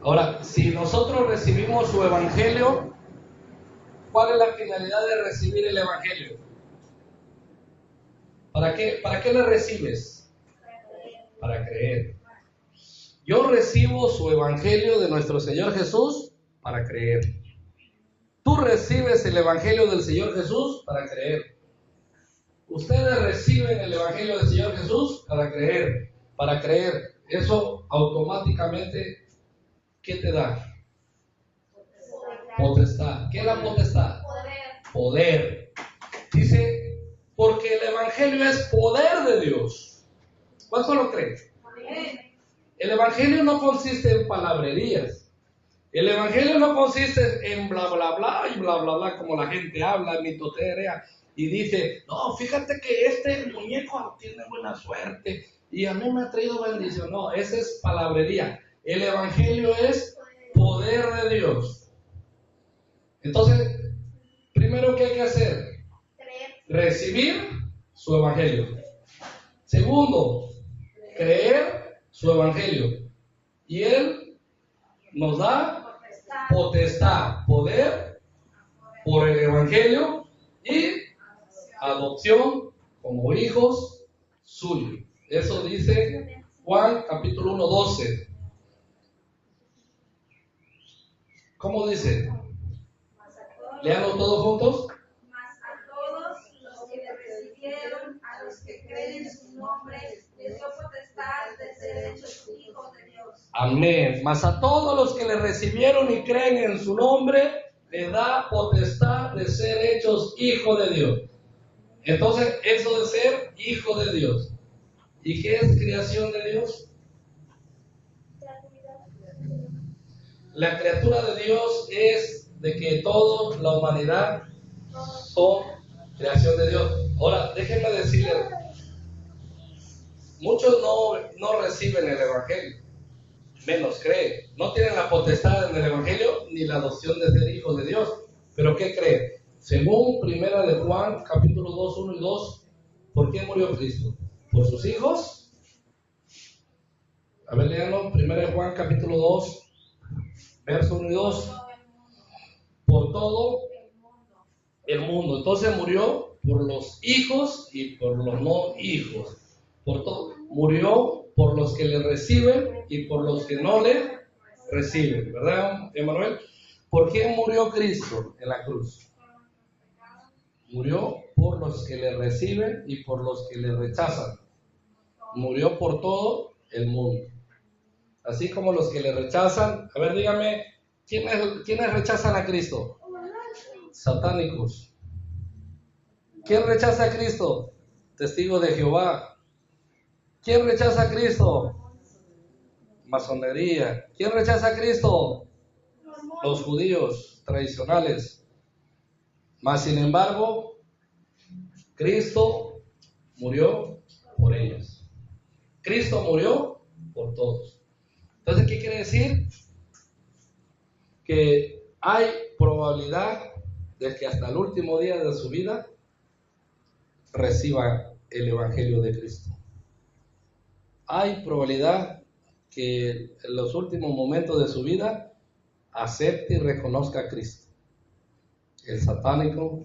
Ahora, si nosotros recibimos su evangelio, ¿cuál es la finalidad de recibir el evangelio? ¿Para qué le recibes? Para creer. Yo recibo su evangelio de nuestro Señor Jesús para creer. Tú recibes el evangelio del Señor Jesús para creer. Ustedes reciben el evangelio del Señor Jesús para creer. Para creer. Eso automáticamente, ¿qué te da? Potestad. ¿Qué es la potestad? Poder. Dice, porque el evangelio es poder de Dios. ¿Cuánto lo creen? El evangelio no consiste en palabrerías. El evangelio no consiste en bla bla bla y bla bla bla como la gente habla, mitoterea y dice, no, fíjate que este muñeco tiene buena suerte y a mí me ha traído bendición. No, esa es palabrería. El evangelio es poder de Dios. Entonces, primero, ¿qué hay que hacer? Recibir su evangelio. Segundo, creer su evangelio. Y Él nos da potestad, poder por el evangelio y adopción como hijos suyos. Eso dice Juan capítulo 1, 12. ¿Cómo dice? Leanlo todos juntos. Mas a todos los que le recibieron, a los que creen en su nombre, les dio potestad de ser hechos hijos de Dios. Amén. Mas a todos los que le recibieron y creen en su nombre, le da potestad de ser hechos hijos de Dios. Entonces, eso de ser hijo de Dios. ¿Y qué es creación de Dios? La criatura de Dios es de que toda la humanidad son creación de Dios. Ahora, déjenme decirles, muchos no reciben el evangelio, menos creen. No tienen la potestad en el evangelio ni la adopción de ser hijos de Dios. ¿Pero qué creen? Según Primera de Juan, capítulo 2, 1 y 2, ¿por qué murió Cristo? ¿Por sus hijos? A ver, léanlo. Primera de Juan, capítulo 2, verso 1 y 2. Por todo el mundo. Entonces murió por los hijos y por los no hijos. Por todo. Murió por los que le reciben y por los que no le reciben. ¿Verdad, Emanuel? ¿Por quién murió Cristo en la cruz? Murió por los que le reciben y por los que le rechazan. Murió por todo el mundo. Así como los que le rechazan. A ver, dígame, ¿quiénes rechazan a Cristo? Satánicos. ¿Quién rechaza a Cristo? Testigos de Jehová. ¿Quién rechaza a Cristo? Masonería. ¿Quién rechaza a Cristo? Los judíos tradicionales. Mas sin embargo, Cristo murió por ellos. Cristo murió por todos. Entonces, ¿qué quiere decir? Que hay probabilidad de que hasta el último día de su vida reciba el Evangelio de Cristo. Hay probabilidad que en los últimos momentos de su vida acepte y reconozca a Cristo. El satánico,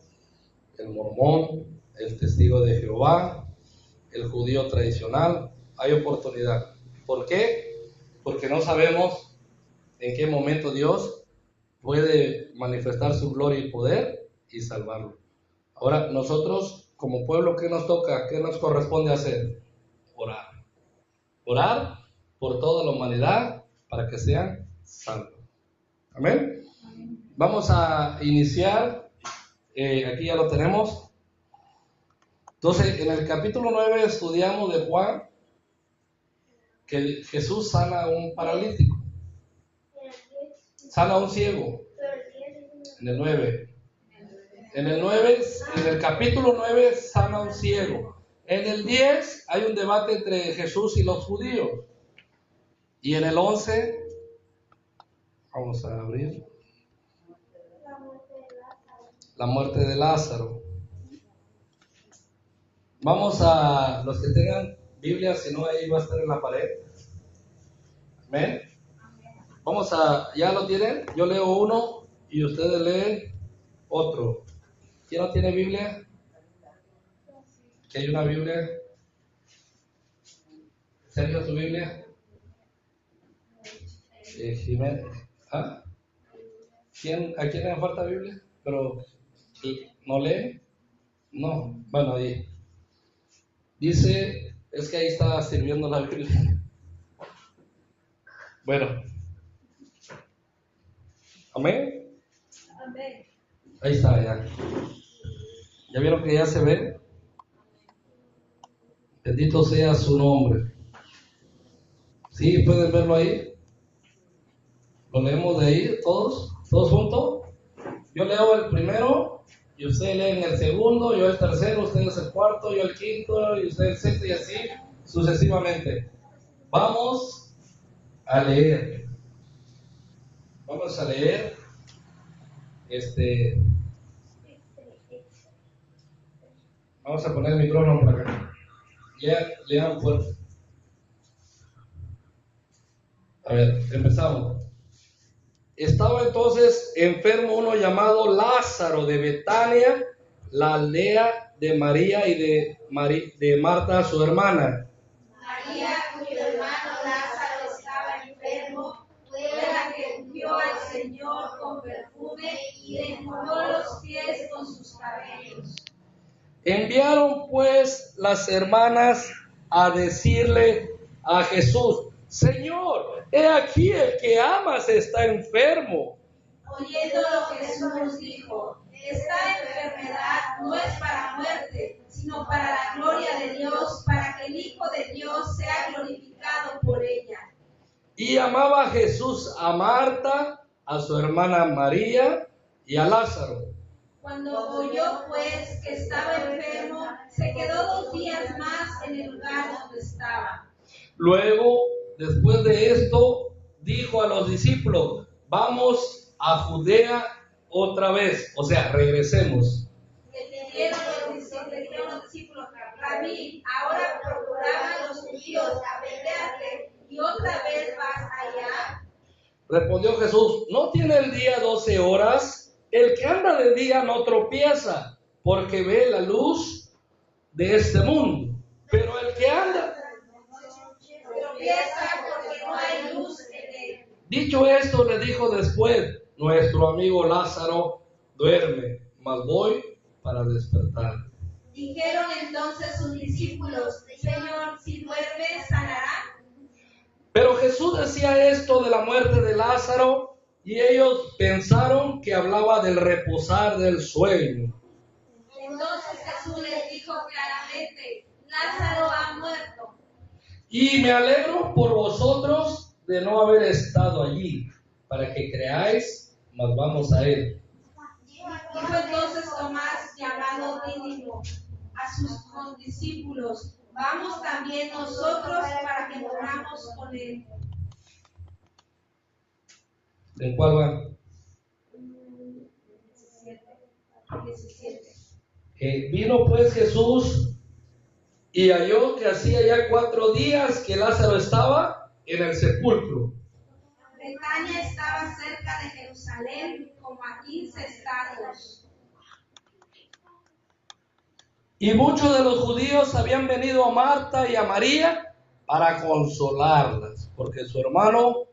el mormón, el testigo de Jehová, el judío tradicional, hay oportunidad. ¿Por qué? Porque no sabemos en qué momento Dios puede manifestar su gloria y poder y salvarlo. Ahora, nosotros como pueblo, ¿qué nos toca? ¿Qué nos corresponde hacer? Orar. Orar por toda la humanidad para que sean salvos. Amén. Vamos a iniciar. Aquí ya lo tenemos. Entonces, en el capítulo 9 estudiamos de Juan que Jesús sana a un paralítico. Sana a un ciego. En el 9. En el capítulo 9 sana a un ciego. En el 10 hay un debate entre Jesús y los judíos. Y en el 11, vamos a abrir, la muerte de Lázaro. Vamos a, los que tengan Biblia, si no ahí va a estar en la pared. Amén. ¿ya lo tienen? Yo leo uno y ustedes leen otro. ¿Quién no tiene Biblia? ¿Que hay una Biblia? ¿Sergio, tu Biblia? Jiménez. ¿Ah? ¿A quién le falta Biblia? Pero, ¿no lee? No. Bueno, ahí. Dice, es que ahí está sirviendo la Biblia. Bueno. ¿Amén? Amén. Ahí está, ya. ¿Ya vieron que ya se ve? Bendito sea su nombre. ¿Sí? ¿Pueden verlo ahí? ¿Lo leemos de ahí todos? ¿Todos juntos? Yo leo el primero y ustedes leen el segundo, yo el tercero, ustedes el cuarto, yo el quinto y ustedes el sexto y así sucesivamente. Vamos a leer. Vamos a leer. Vamos a poner el micrófono por acá. Lean fuerte. A ver, empezamos. Estaba entonces enfermo uno llamado Lázaro de Betania, la aldea de María y de Marta, su hermana. María, cuyo hermano Lázaro estaba enfermo, fue la que ungió al Señor con perfume y le enjugó los pies con sus cabellos. Enviaron pues las hermanas a decirle a Jesús: Señor, he aquí el que amas está enfermo. Oyéndolo Jesús dijo: esta enfermedad no es para muerte, sino para la gloria de Dios, para que el Hijo de Dios sea glorificado por ella. Y amaba Jesús a Marta, a su hermana María y a Lázaro. Cuando oyó pues que estaba enfermo, se quedó 2 días más en el lugar donde estaba. Luego, después de esto, dijo a los discípulos: vamos a Judea otra vez, o sea, regresemos. Le dijeron los discípulos: Rabí, ahora procuraban los judíos apedrearte y otra vez vas allá. Respondió Jesús: ¿no tiene el día 12 horas? El que anda de día no tropieza, porque ve la luz de este mundo. Pero el que anda... tropieza porque no hay luz en él. Dicho esto, le dijo después: nuestro amigo Lázaro duerme, mas voy para despertar. Dijeron entonces sus discípulos: Señor, si duerme, sanará. Pero Jesús decía esto de la muerte de Lázaro, y ellos pensaron que hablaba del reposar del sueño. Entonces Jesús les dijo claramente: Lázaro ha muerto. Y me alegro por vosotros de no haber estado allí, para que creáis, mas vamos a él. Dijo entonces Tomás, llamado Dídimo, a sus condiscípulos: vamos también nosotros para que moramos con él. ¿En cuál van? 17. Vino pues Jesús y halló que hacía ya 4 días que Lázaro estaba en el sepulcro. Betania estaba cerca de Jerusalén, como a 15 estadios. Y muchos de los judíos habían venido a Marta y a María para consolarlas, porque su hermano...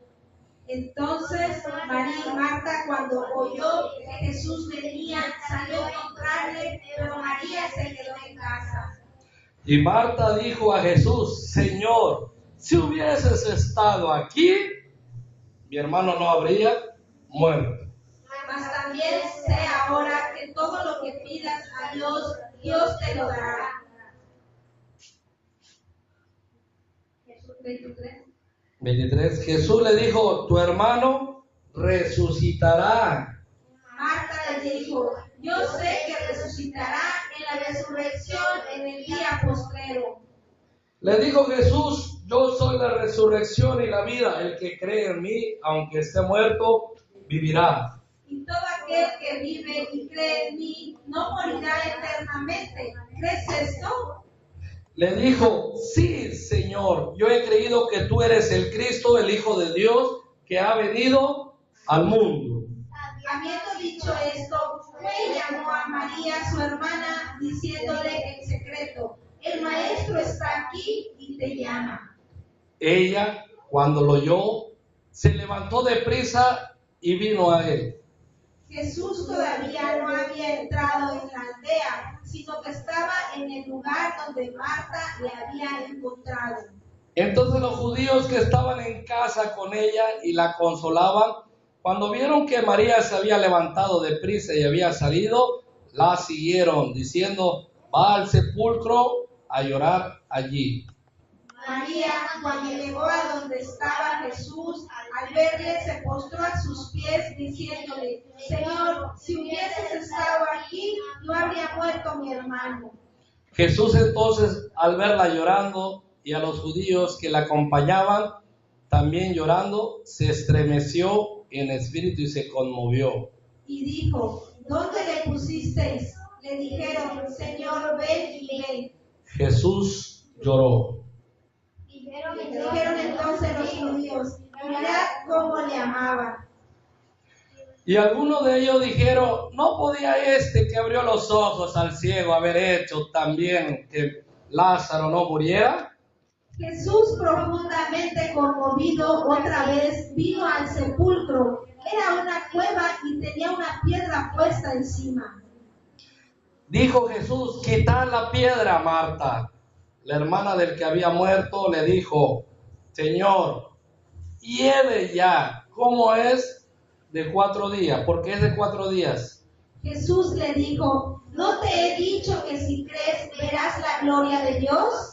Entonces Marta, cuando oyó que Jesús venía, salió a encontrarle, pero María se quedó en casa. Y Marta dijo a Jesús: Señor, si hubieses estado aquí, mi hermano no habría muerto. Mas también sé ahora que todo lo que pidas a Dios, Dios te lo dará. 23. Jesús le dijo: tu hermano resucitará. Marta le dijo: yo sé que resucitará en la resurrección en el día postrero. Le dijo Jesús: yo soy la resurrección y la vida. El que cree en mí, aunque esté muerto, vivirá. Y todo aquel que vive y cree en mí no morirá eternamente. ¿Crees esto? Le dijo: sí, Señor, yo he creído que tú eres el Cristo, el Hijo de Dios, que ha venido al mundo. Habiendo dicho esto, fue y llamó a María, su hermana, diciéndole en secreto: el maestro está aquí y te llama. Ella, cuando lo oyó, se levantó deprisa y vino a él. Jesús todavía no había entrado en la aldea, sino que estaba en el lugar donde Marta le había encontrado. Entonces los judíos que estaban en casa con ella y la consolaban, cuando vieron que María se había levantado deprisa y había salido, la siguieron, diciendo: va al sepulcro a llorar allí. María, cuando llegó a donde estaba Jesús, al verle se postró a sus pies, diciéndole: Señor, si hubieses estado aquí, no habría muerto mi hermano. Jesús entonces, al verla llorando y a los judíos que la acompañaban también llorando, se estremeció en espíritu y se conmovió. Y dijo: ¿dónde le pusisteis? Le dijeron: Señor, ven y ve. Jesús lloró. Dijeron entonces los judíos: mirad cómo le amaban. Y algunos de ellos dijeron: ¿no podía este que abrió los ojos al ciego haber hecho también que Lázaro no muriera? Jesús, profundamente conmovido, otra vez vino al sepulcro. Era una cueva y tenía una piedra puesta encima. Dijo Jesús: quitad la piedra. Marta, la hermana del que había muerto, le dijo: Señor, hiede ya. ¿Cómo es? De 4 días. ¿Por qué es de 4 días? Jesús le dijo: ¿no te he dicho que si crees verás la gloria de Dios?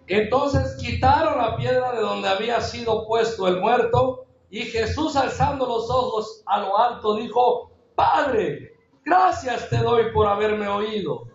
Entonces quitaron la piedra de donde había sido puesto el muerto, y Jesús, alzando los ojos a lo alto, dijo: Padre, gracias te doy por haberme oído.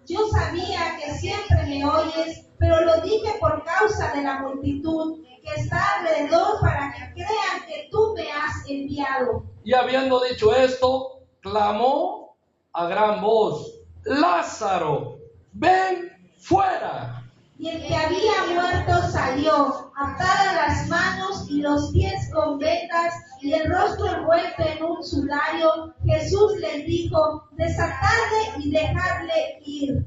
Yo sabía que siempre me oyes, pero lo dije por causa de la multitud que está alrededor, para que crean que tú me has enviado. Y habiendo dicho esto, clamó a gran voz: Lázaro, ven fuera. Y el que había muerto salió, atadas las manos y los pies con vendas y el rostro envuelto en un sudario. Jesús les dijo: desatadle y dejadle ir.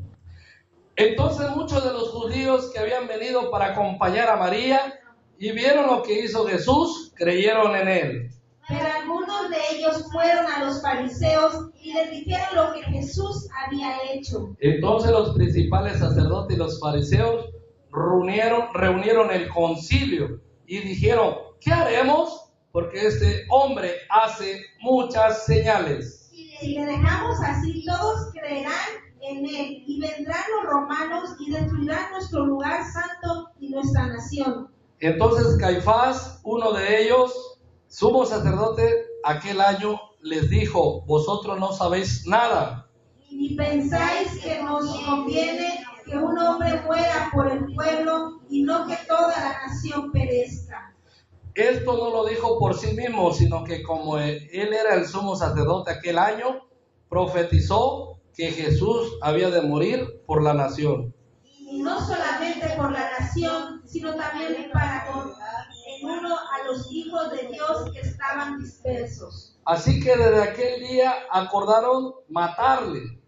Entonces muchos de los judíos que habían venido para acompañar a María y vieron lo que hizo Jesús, creyeron en él. Pero algunos de ellos fueron a los fariseos y les dijeron lo que Jesús había hecho. Entonces los principales sacerdotes y los fariseos reunieron el concilio y dijeron: ¿qué haremos? Porque este hombre hace muchas señales. Si le dejamos así, todos creerán en él, y vendrán los romanos y destruirán nuestro lugar santo y nuestra nación. Entonces Caifás, uno de ellos, sumo sacerdote, aquel año les dijo: vosotros no sabéis nada, ni pensáis que nos conviene que un hombre muera por el pueblo y no que toda la nación perezca. Esto no lo dijo por sí mismo, sino que como él era el sumo sacerdote aquel año, profetizó que Jesús había de morir por la nación. Y no solamente por la nación, sino también para en uno a los hijos de Dios que estaban dispersos. Así que desde aquel día acordaron matarle.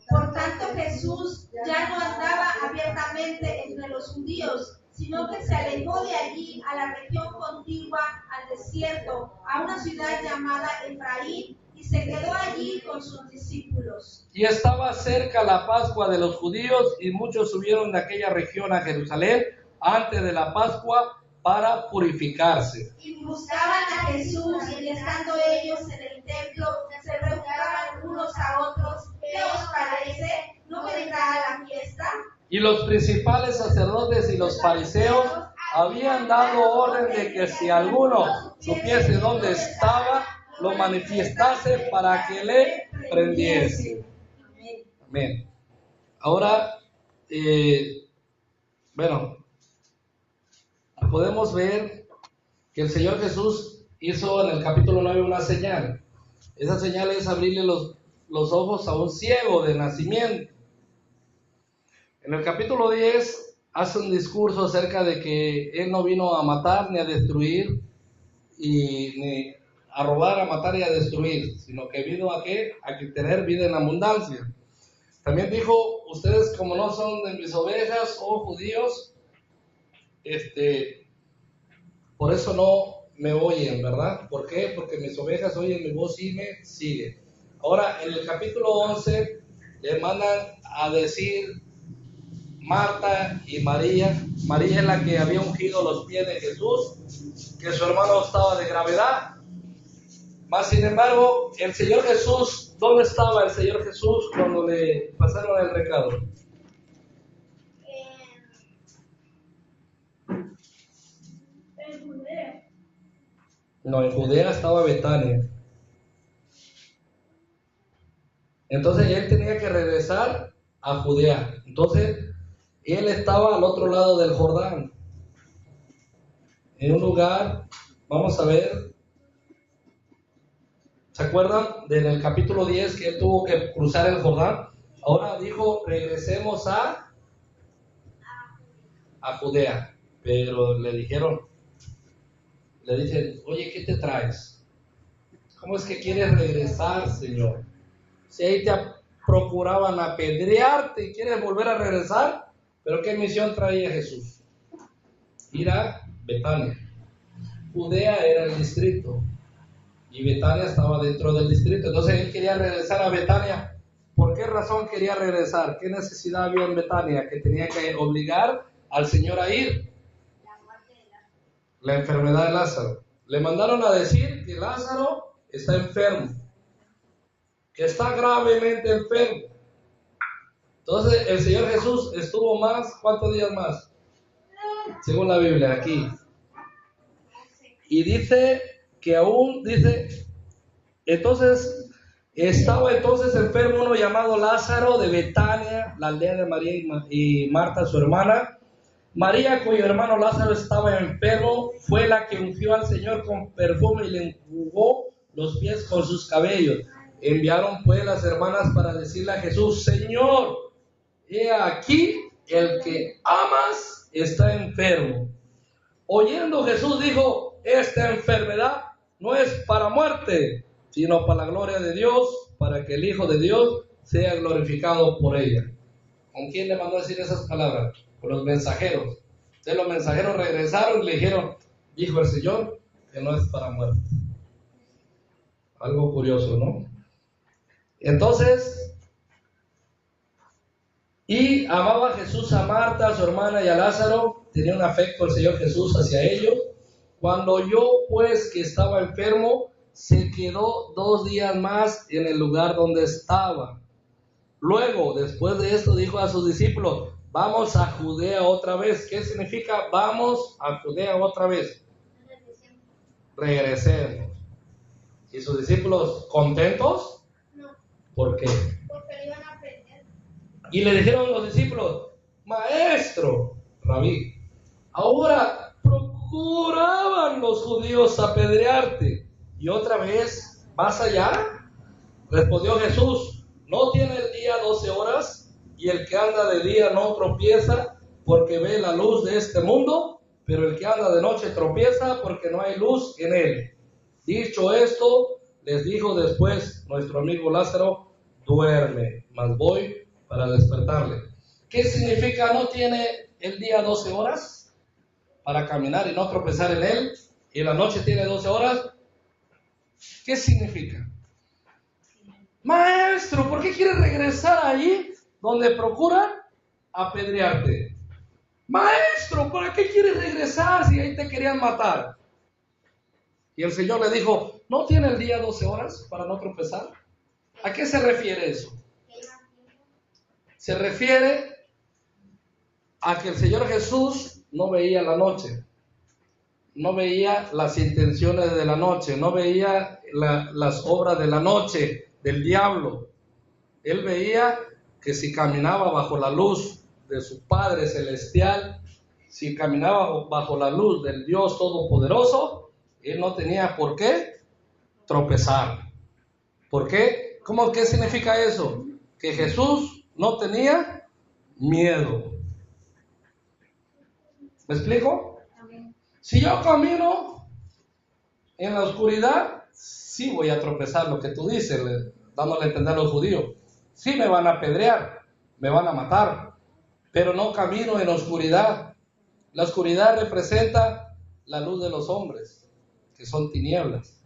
Por tanto, Jesús ya no andaba abiertamente entre los judíos, sino que se alejó de allí a la región contigua al desierto, a una ciudad llamada Efraín, y se quedó allí con sus discípulos. Y estaba cerca la Pascua de los judíos, y muchos subieron de aquella región a Jerusalén antes de la Pascua para purificarse. Y buscaban a Jesús, y estando ellos en el templo, se preguntaban unos a otros: ¿qué os parece? ¿No vendrá a la fiesta? Y los principales sacerdotes y los fariseos habían dado orden de que si alguno supiese dónde estaba, lo manifestase para que le prendiese. Amén. Ahora, podemos ver que el Señor Jesús hizo en el capítulo 9 una señal. Esa señal es abrirle los ojos a un ciego de nacimiento. En el capítulo 10 hace un discurso acerca de que Él no vino a matar ni a destruir, ni a robar, a matar y a destruir, sino que vino a qué? A que tener vida en abundancia. También dijo, ustedes como no son de mis ovejas, oh judíos, por eso no me oyen, ¿verdad? ¿Por qué? Porque mis ovejas oyen mi voz y me siguen. Ahora, en el capítulo 11, le mandan a decir Marta y María. María es la que había ungido los pies de Jesús, que su hermano estaba de gravedad. Mas, sin embargo, el Señor Jesús, ¿dónde estaba el Señor Jesús cuando le pasaron el recado? En Judea. No, en Judea estaba Betania. Entonces él tenía que regresar a Judea. Entonces él estaba al otro lado del Jordán, en un lugar, vamos a ver, ¿se acuerdan del capítulo 10 que él tuvo que cruzar el Jordán? Ahora dijo, regresemos a Judea. Pero le dicen, oye, ¿qué te traes? ¿Cómo es que quieres regresar, Señor? Si ahí te procuraban apedrearte y quieres volver a regresar, ¿pero qué misión traía Jesús? Ir a Betania. Judea era el distrito y Betania estaba dentro del distrito. Entonces él quería regresar a Betania. ¿Por qué razón quería regresar? ¿Qué necesidad había en Betania que tenía que obligar al Señor a ir? La enfermedad de Lázaro. Le mandaron a decir que Lázaro está enfermo, que está gravemente enfermo. Entonces el Señor Jesús estuvo más, ¿cuántos días más? Según la Biblia, aquí. Y dice que aún, entonces, estaba entonces enfermo uno llamado Lázaro de Betania, la aldea de María y Marta, su hermana. María, cuyo hermano Lázaro estaba enfermo, fue la que ungió al Señor con perfume y le enjugó los pies con sus cabellos. Enviaron pues las hermanas para decirle a Jesús, Señor, he aquí el que amas está enfermo. Oyendo Jesús dijo, esta enfermedad no es para muerte, sino para la gloria de Dios, para que el Hijo de Dios sea glorificado por ella. ¿Con quién le mandó a decir esas palabras? Con los mensajeros. Entonces los mensajeros regresaron y le dijeron, dijo el Señor, que no es para muerte. Algo curioso, ¿no? Entonces, y amaba Jesús a Marta, a su hermana y a Lázaro. Tenía un afecto el Señor Jesús hacia ellos. Cuando oyó pues que estaba enfermo, se quedó 2 días más en el lugar donde estaba. Luego, después de esto, dijo a sus discípulos, vamos a Judea otra vez. ¿Qué significa vamos a Judea otra vez? Regresemos. ¿Y sus discípulos contentos? No. ¿Por qué? Porque lo iban a aprender. Y le dijeron los discípulos, maestro, rabí, ahora procuraban los judíos apedrearte, y otra vez, ¿vas allá? Respondió Jesús, ¿no tiene el día 12 horas? Y el que anda de día no tropieza porque ve la luz de este mundo, pero el que anda de noche tropieza porque no hay luz en él. Dicho esto, les dijo después, nuestro amigo Lázaro duerme, mas voy para despertarle. ¿Qué significa no tiene el día 12 horas para caminar y no tropezar en él? Y la noche tiene 12 horas. ¿Qué significa? Maestro, ¿por qué quieres regresar allí donde procuran apedrearte? Maestro, ¿para qué quieres regresar si ahí te querían matar? Y el Señor le dijo, ¿no tiene el día 12 horas para no tropezar? ¿A qué se refiere eso? Se refiere a que el Señor Jesús no veía la noche, no veía las intenciones de la noche, no veía las obras de la noche del diablo. Él veía que si caminaba bajo la luz de su Padre Celestial, si caminaba bajo la luz del Dios Todopoderoso, él no tenía por qué tropezar. ¿Por qué? ¿Qué significa eso? Que Jesús no tenía miedo. ¿Me explico? Si yo camino En la oscuridad sí voy a tropezar, lo que tú dices, dándole a entender a los judíos. Sí me van a apedrear, me van a matar, pero no camino en oscuridad. La oscuridad representa la luz de los hombres, que son tinieblas.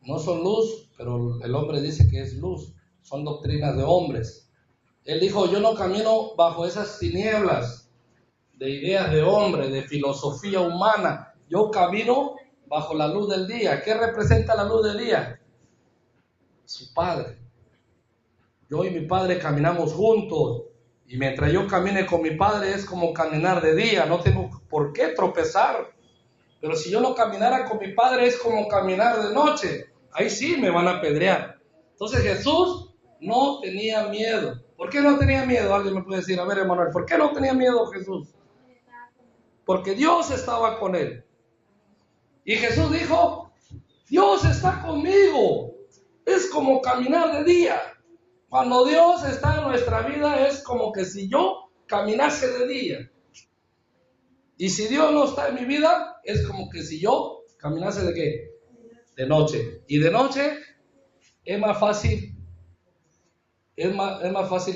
No son luz, pero el hombre dice que es luz. Son doctrinas de hombres. Él dijo, yo no camino bajo esas tinieblas de ideas de hombre, de filosofía humana. Yo camino bajo la luz del día. ¿Qué representa la luz del día? Su Padre. Yo y mi Padre caminamos juntos. Y mientras yo camine con mi Padre es como caminar de día. No tengo por qué tropezar. Pero si yo no caminara con mi Padre es como caminar de noche. Ahí sí me van a apedrear. Entonces Jesús no tenía miedo. ¿Por qué no tenía miedo? Alguien me puede decir, a ver, Emanuel, ¿por qué no tenía miedo Jesús? Porque Dios estaba con él. Y Jesús dijo, Dios está conmigo. Es como caminar de día. Cuando Dios está en nuestra vida es como que si yo caminase de día. Y si Dios no está en mi vida, es como que si yo caminase ¿de qué? De noche. Y de noche es más fácil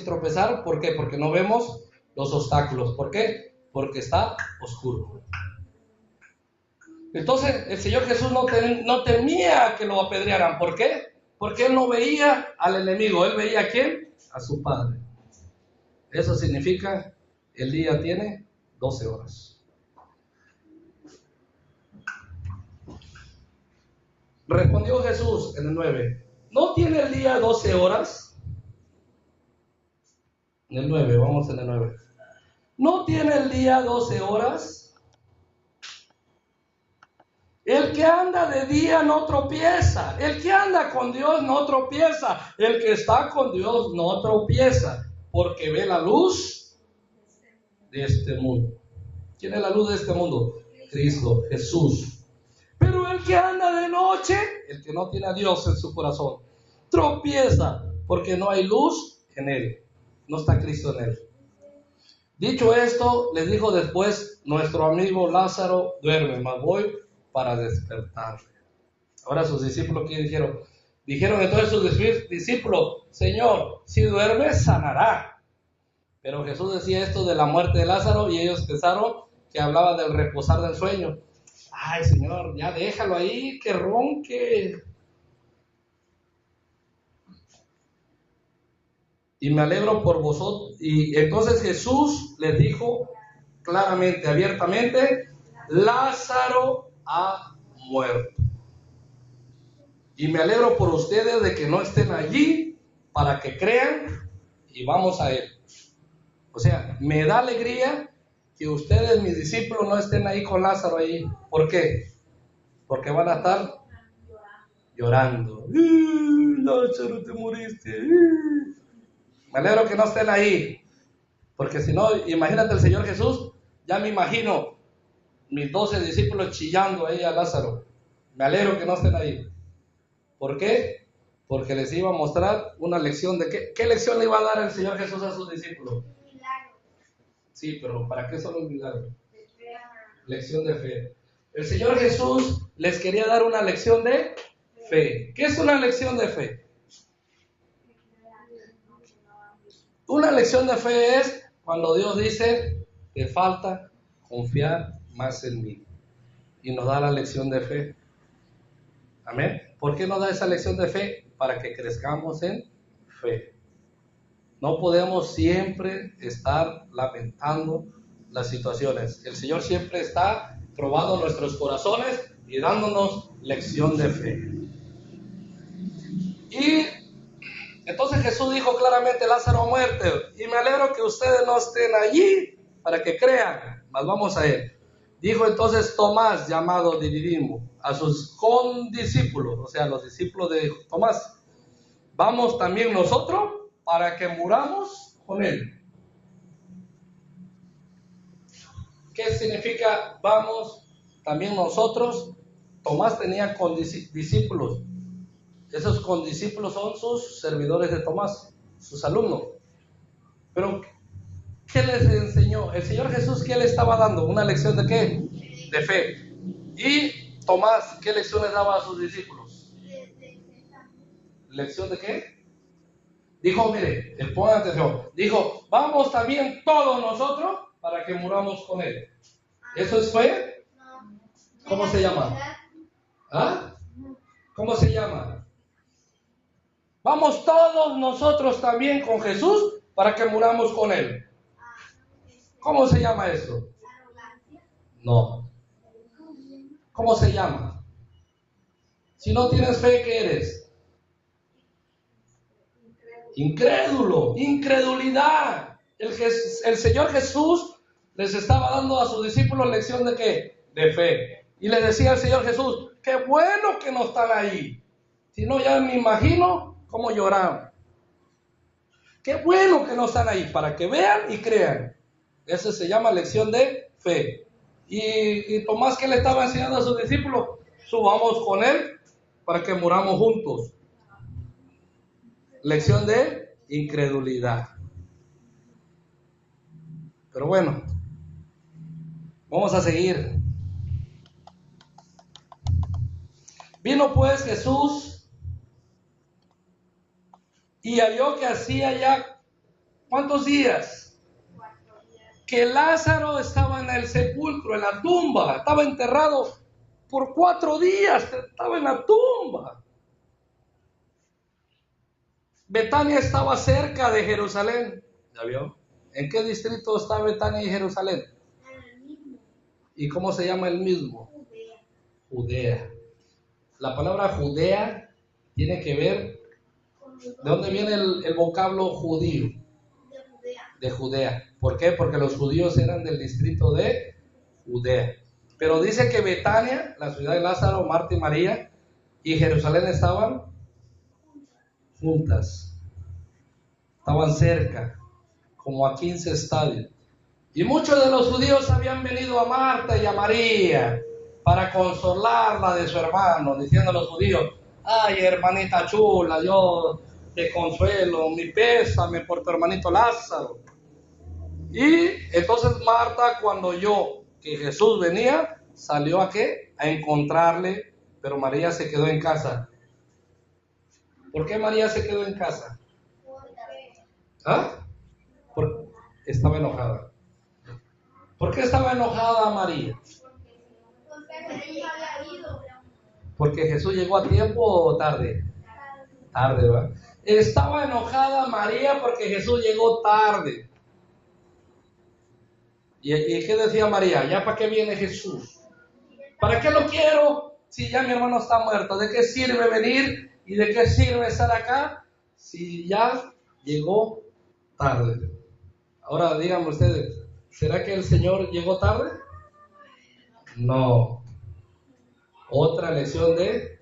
tropezar. ¿Por qué? Porque no vemos los obstáculos. ¿Por qué? Porque está oscuro. Entonces el Señor Jesús no temía que lo apedrearan. ¿Por qué? Porque Él no veía al enemigo. ¿Él veía a quién? A su Padre. Eso significa, el día tiene 12 horas. Respondió Jesús en el 9. ¿No tiene el día 12 horas? En el 9, vamos en el 9. ¿No tiene el día 12 horas? El que anda de día no tropieza. El que anda con Dios no tropieza. El que está con Dios no tropieza. Porque ve la luz de este mundo. ¿Quién es la luz de este mundo? Cristo, Jesús. Pero el que anda de noche, el que no tiene a Dios en su corazón, tropieza porque no hay luz en él. No está Cristo en él. Dicho esto, les dijo después, nuestro amigo Lázaro duerme, mas voy para despertarle. Ahora sus discípulos, ¿qué dijeron? Dijeron entonces sus discípulos, Señor, si duerme, sanará. Pero Jesús decía esto de la muerte de Lázaro y ellos pensaron que hablaba del reposar del sueño. Ay, Señor, ya déjalo ahí, que ronque. Y me alegro por vosotros. Y entonces Jesús les dijo claramente, abiertamente, Lázaro ha muerto. Y me alegro por ustedes de que no estén allí para que crean y vamos a él. O sea, me da alegría que ustedes, mis discípulos, no estén ahí con Lázaro ahí. ¿Por qué? Porque van a estar llorando. Lázaro, te moriste. Me alegro que no estén ahí. Porque si no, imagínate el Señor Jesús, ya me imagino mis 12 discípulos chillando ahí a Lázaro. Me alegro que no estén ahí. ¿Por qué? Porque les iba a mostrar una lección de ¿qué lección le iba a dar el Señor Jesús a sus discípulos? Sí, pero ¿para qué son los milagros? Lección de fe. El Señor Jesús les quería dar una lección de fe. ¿Qué es una lección de fe? Una lección de fe es cuando Dios dice, te falta confiar más en mí. Y nos da la lección de fe. Amén. ¿Por qué nos da esa lección de fe? Para que crezcamos en fe. No podemos siempre estar lamentando las situaciones. El Señor siempre está probando nuestros corazones y dándonos lección de fe. Y entonces Jesús dijo claramente, Lázaro ha muerto, y me alegro que ustedes no estén allí para que crean, mas vamos a él. Dijo entonces Tomás, llamado Didimo, a sus condiscípulos, o sea, los discípulos de Tomás, ¿vamos también nosotros para que muramos con él? ¿Qué significa vamos también nosotros? Tomás tenía condiscípulos. Esos condiscípulos son sus servidores de Tomás, sus alumnos. Pero, ¿qué les enseñó? El Señor Jesús, ¿qué le estaba dando? ¿Una lección de qué? De fe. Y Tomás, ¿qué lecciones daba a sus discípulos? ¿Lección de qué? Dijo, mire, pongan atención, dijo, vamos también todos nosotros para que muramos con él. ¿Eso es fe? ¿Cómo se llama? ¿Ah? ¿Cómo se llama? Vamos todos nosotros también con Jesús para que muramos con él. ¿Cómo se llama eso? No. ¿Cómo se llama? Si no tienes fe, ¿qué eres? Incrédulo, incredulidad. El Señor Jesús les estaba dando a sus discípulos lección de ¿qué? De fe. Y le decía al Señor Jesús, qué bueno que no están ahí. Si no, ya me imagino cómo lloraron. Qué bueno que no están ahí, para que vean y crean. Eso se llama lección de fe. Y Tomás, ¿qué le estaba enseñando a sus discípulos? Subamos con él para que muramos juntos. Lección de incredulidad. Pero bueno, vamos a seguir. Vino pues Jesús y halló que hacía ya, ¿cuántos días? 4 días. Que Lázaro estaba en el sepulcro, en la tumba, estaba enterrado por 4 días, estaba en la tumba. Betania estaba cerca de Jerusalén. ¿Ya vio? ¿En qué distrito está Betania y Jerusalén? En el mismo. ¿Y cómo se llama el mismo? Judea. Judea. La palabra Judea tiene que ver, ¿de dónde viene el vocablo judío? De Judea. De Judea. ¿Por qué? Porque los judíos eran del distrito de Judea. Pero dice que Betania, la ciudad de Lázaro, Marta y María, y Jerusalén estaban juntas. Estaban cerca, como a 15 estadios. Y muchos de los judíos habían venido a Marta y a María para consolarla de su hermano, diciendo a los judíos, ay, hermanita chula, yo te consuelo, mi pésame por tu hermanito Lázaro. Y entonces Marta, cuando oyó que Jesús venía, salió ¿a qué? A encontrarle, pero María se quedó en casa. ¿Por qué María se quedó en casa? ¿Ah? Porque estaba enojada. ¿Por qué estaba enojada María? ¿Porque Jesús llegó a tiempo o tarde? Tarde, ¿verdad? Estaba enojada María porque Jesús llegó tarde. ¿Y qué decía María? ¿Ya para qué viene Jesús? ¿Para qué lo quiero si ya mi hermano está muerto? ¿De qué sirve venir y de qué sirve estar acá si ya llegó tarde? Ahora díganme ustedes, ¿será que el Señor llegó tarde? No. Otra lección de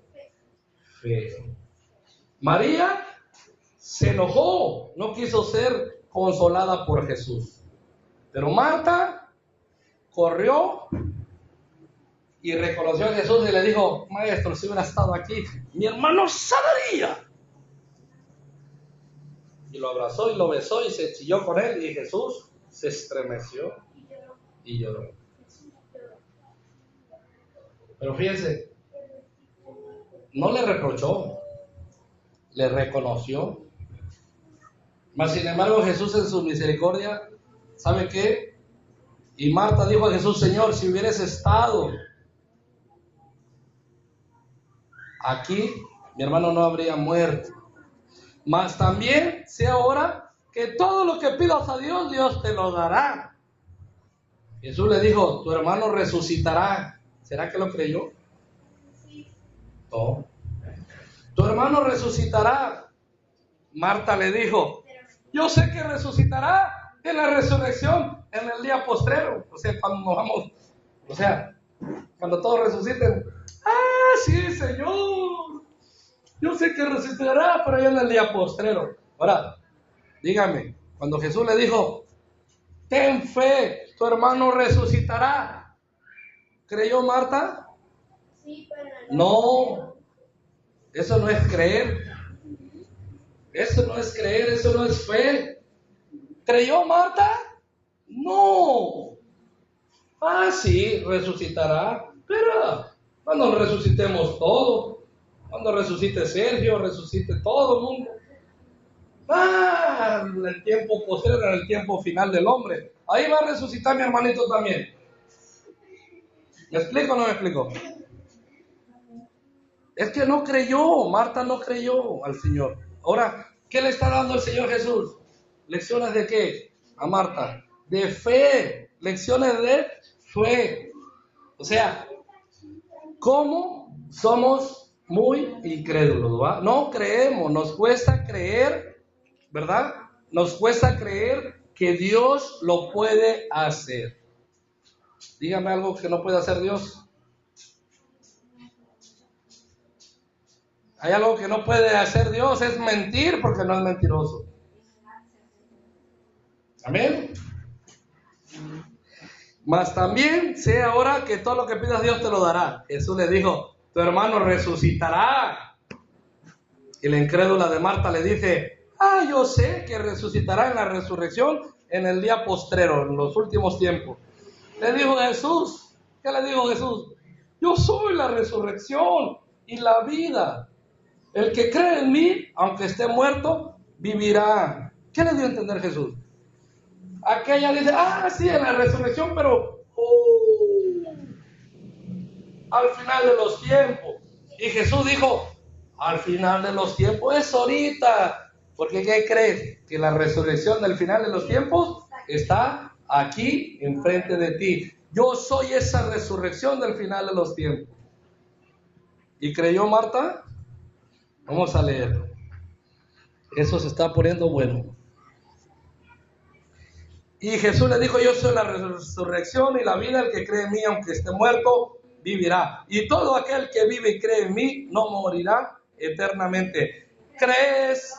fe. María se enojó, no quiso ser consolada por Jesús. Pero Marta corrió y reconoció a Jesús y le dijo, maestro, si hubiera estado aquí, mi hermano sanaría. Y lo abrazó y lo besó y se chilló con él y Jesús se estremeció y lloró. Pero fíjense, no le reprochó, le reconoció. Mas sin embargo Jesús en su misericordia, ¿sabe qué? Y Marta dijo a Jesús, Señor, si hubieras estado aquí, mi hermano no habría muerto. Mas también sé ahora que todo lo que pidas a Dios, Dios te lo dará. Jesús le dijo, tu hermano resucitará. ¿Será que lo creyó? No. Tu hermano resucitará. Marta le dijo, yo sé que resucitará en la resurrección, en el día postrero. O sea, cuando nos vamos, o sea, cuando todos resuciten. Ah, sí, Señor. Yo sé que resucitará, pero ya en el día postrero. Ahora, dígame, cuando Jesús le dijo, ten fe, tu hermano resucitará. ¿Creyó Marta? Sí, pero no. Eso no es creer. Eso no es creer, eso no es fe. ¿Creyó Marta? No. Ah, sí, resucitará. Pero Cuando resucitemos todos, cuando resucite Sergio, resucite todo el mundo. En el tiempo posterior, en el tiempo final del hombre. Ahí va a resucitar mi hermanito también. ¿Me explico o no me explico? Es que no creyó, Marta no creyó al Señor. Ahora, ¿qué le está dando el Señor Jesús? ¿Lecciones de qué? A Marta. De fe, lecciones de fe. O sea, ¿cómo somos muy incrédulos? ¿Va? No creemos, nos cuesta creer, ¿verdad? Nos cuesta creer que Dios lo puede hacer. Dígame algo que no puede hacer Dios. Hay algo que no puede hacer Dios, es mentir, porque no es mentiroso. Amén. Mas también sé ahora que todo lo que pidas Dios te lo dará. Jesús le dijo, tu hermano resucitará. Y la incrédula de Marta le dice, yo sé que resucitará en la resurrección en el día postrero, en los últimos tiempos. Le dijo Jesús, ¿qué le dijo Jesús? Yo soy la resurrección y la vida. El que cree en mí, aunque esté muerto, vivirá. ¿Qué le dio a entender Jesús? Aquella dice, sí, en la resurrección, pero al final de los tiempos. Y Jesús dijo, al final de los tiempos es ahorita. Porque ¿qué crees? Que la resurrección del final de los tiempos está aquí, enfrente de ti. Yo soy esa resurrección del final de los tiempos. ¿Y creyó Marta? Vamos a leer. Eso se está poniendo bueno. Y Jesús le dijo, yo soy la resurrección y la vida, el que cree en mí, aunque esté muerto, vivirá. Y todo aquel que vive y cree en mí, no morirá eternamente. ¿Crees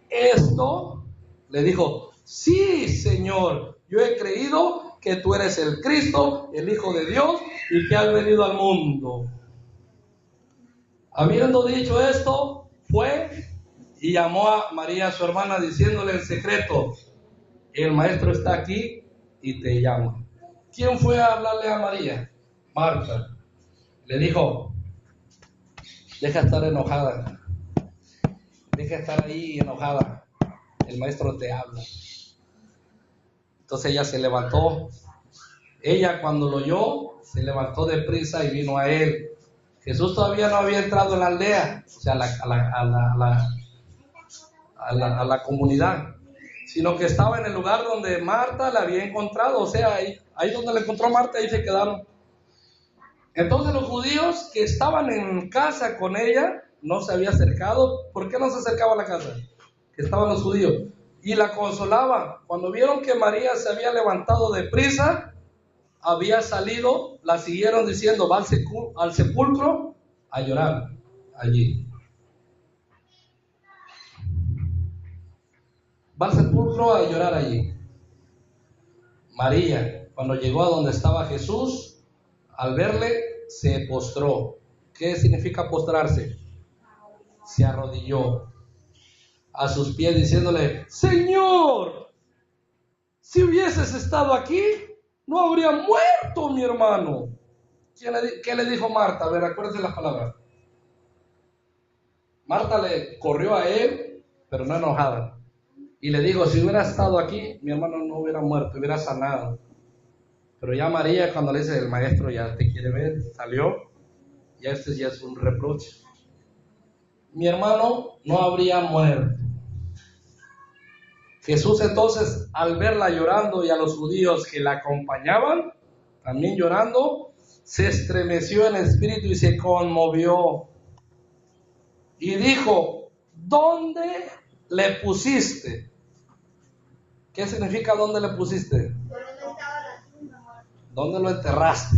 esto? Le dijo, sí, Señor, yo he creído que tú eres el Cristo, el Hijo de Dios, y que has venido al mundo. Habiendo dicho esto, fue y llamó a María, su hermana, diciéndole en secreto, el maestro está aquí y te llama. ¿Quién fue a hablarle a María? Marta. Le dijo, deja de estar enojada. Deja de estar ahí enojada. El maestro te habla. Entonces ella se levantó. Ella cuando lo oyó, se levantó deprisa y vino a él. Jesús todavía no había entrado en la aldea, o sea, a la comunidad, sino que estaba en el lugar donde Marta la había encontrado, o sea, ahí donde la encontró Marta, ahí se quedaron. Entonces los judíos que estaban en casa con ella, no se había acercado. ¿Por qué no se acercaba a la casa? Que estaban los judíos. Y la consolaban. Cuando vieron que María se había levantado deprisa, había salido, la siguieron diciendo, va al sepulcro a llorar allí. Va al sepulcro a llorar allí. María, cuando llegó a donde estaba Jesús, al verle, se postró. ¿Qué significa postrarse? Se arrodilló a sus pies diciéndole, Señor, si hubieses estado aquí, no habría muerto mi hermano. ¿Qué le dijo Marta? A ver, acuérdense las palabras. Marta le corrió a él, pero no enojada. Y le dijo, si hubiera estado aquí, mi hermano no hubiera muerto, hubiera sanado. Pero ya María, cuando le dice, el maestro ya te quiere ver, salió. Ya ya es un reproche. Mi hermano no habría muerto. Jesús entonces, al verla llorando y a los judíos que la acompañaban, también llorando, se estremeció en espíritu y se conmovió. Y dijo, ¿dónde le pusiste? ¿Qué significa dónde le pusiste? ¿Dónde lo enterraste?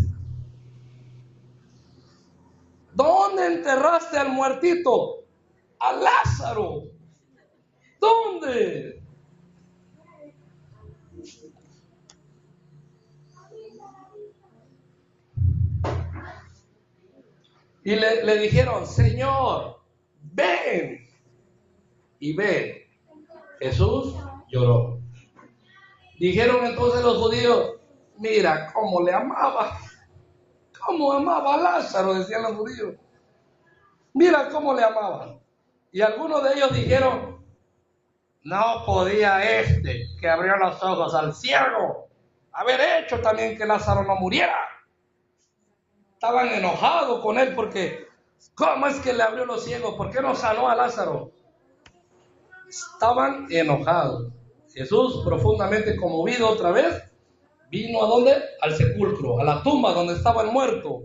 ¿Dónde enterraste al muertito? A Lázaro. ¿Dónde? Y le dijeron, Señor, ven. Y ve. Jesús lloró. Dijeron entonces los judíos, mira cómo le amaba. ¿Cómo amaba a Lázaro? Decían los judíos. Mira cómo le amaban. Y algunos de ellos dijeron, no podía este que abrió los ojos al ciego haber hecho también que Lázaro no muriera. Estaban enojados con él porque, ¿cómo es que le abrió los ciegos? ¿Por qué no sanó a Lázaro? Estaban enojados. Jesús, profundamente conmovido otra vez, vino ¿a dónde? Al sepulcro, a la tumba donde estaba el muerto.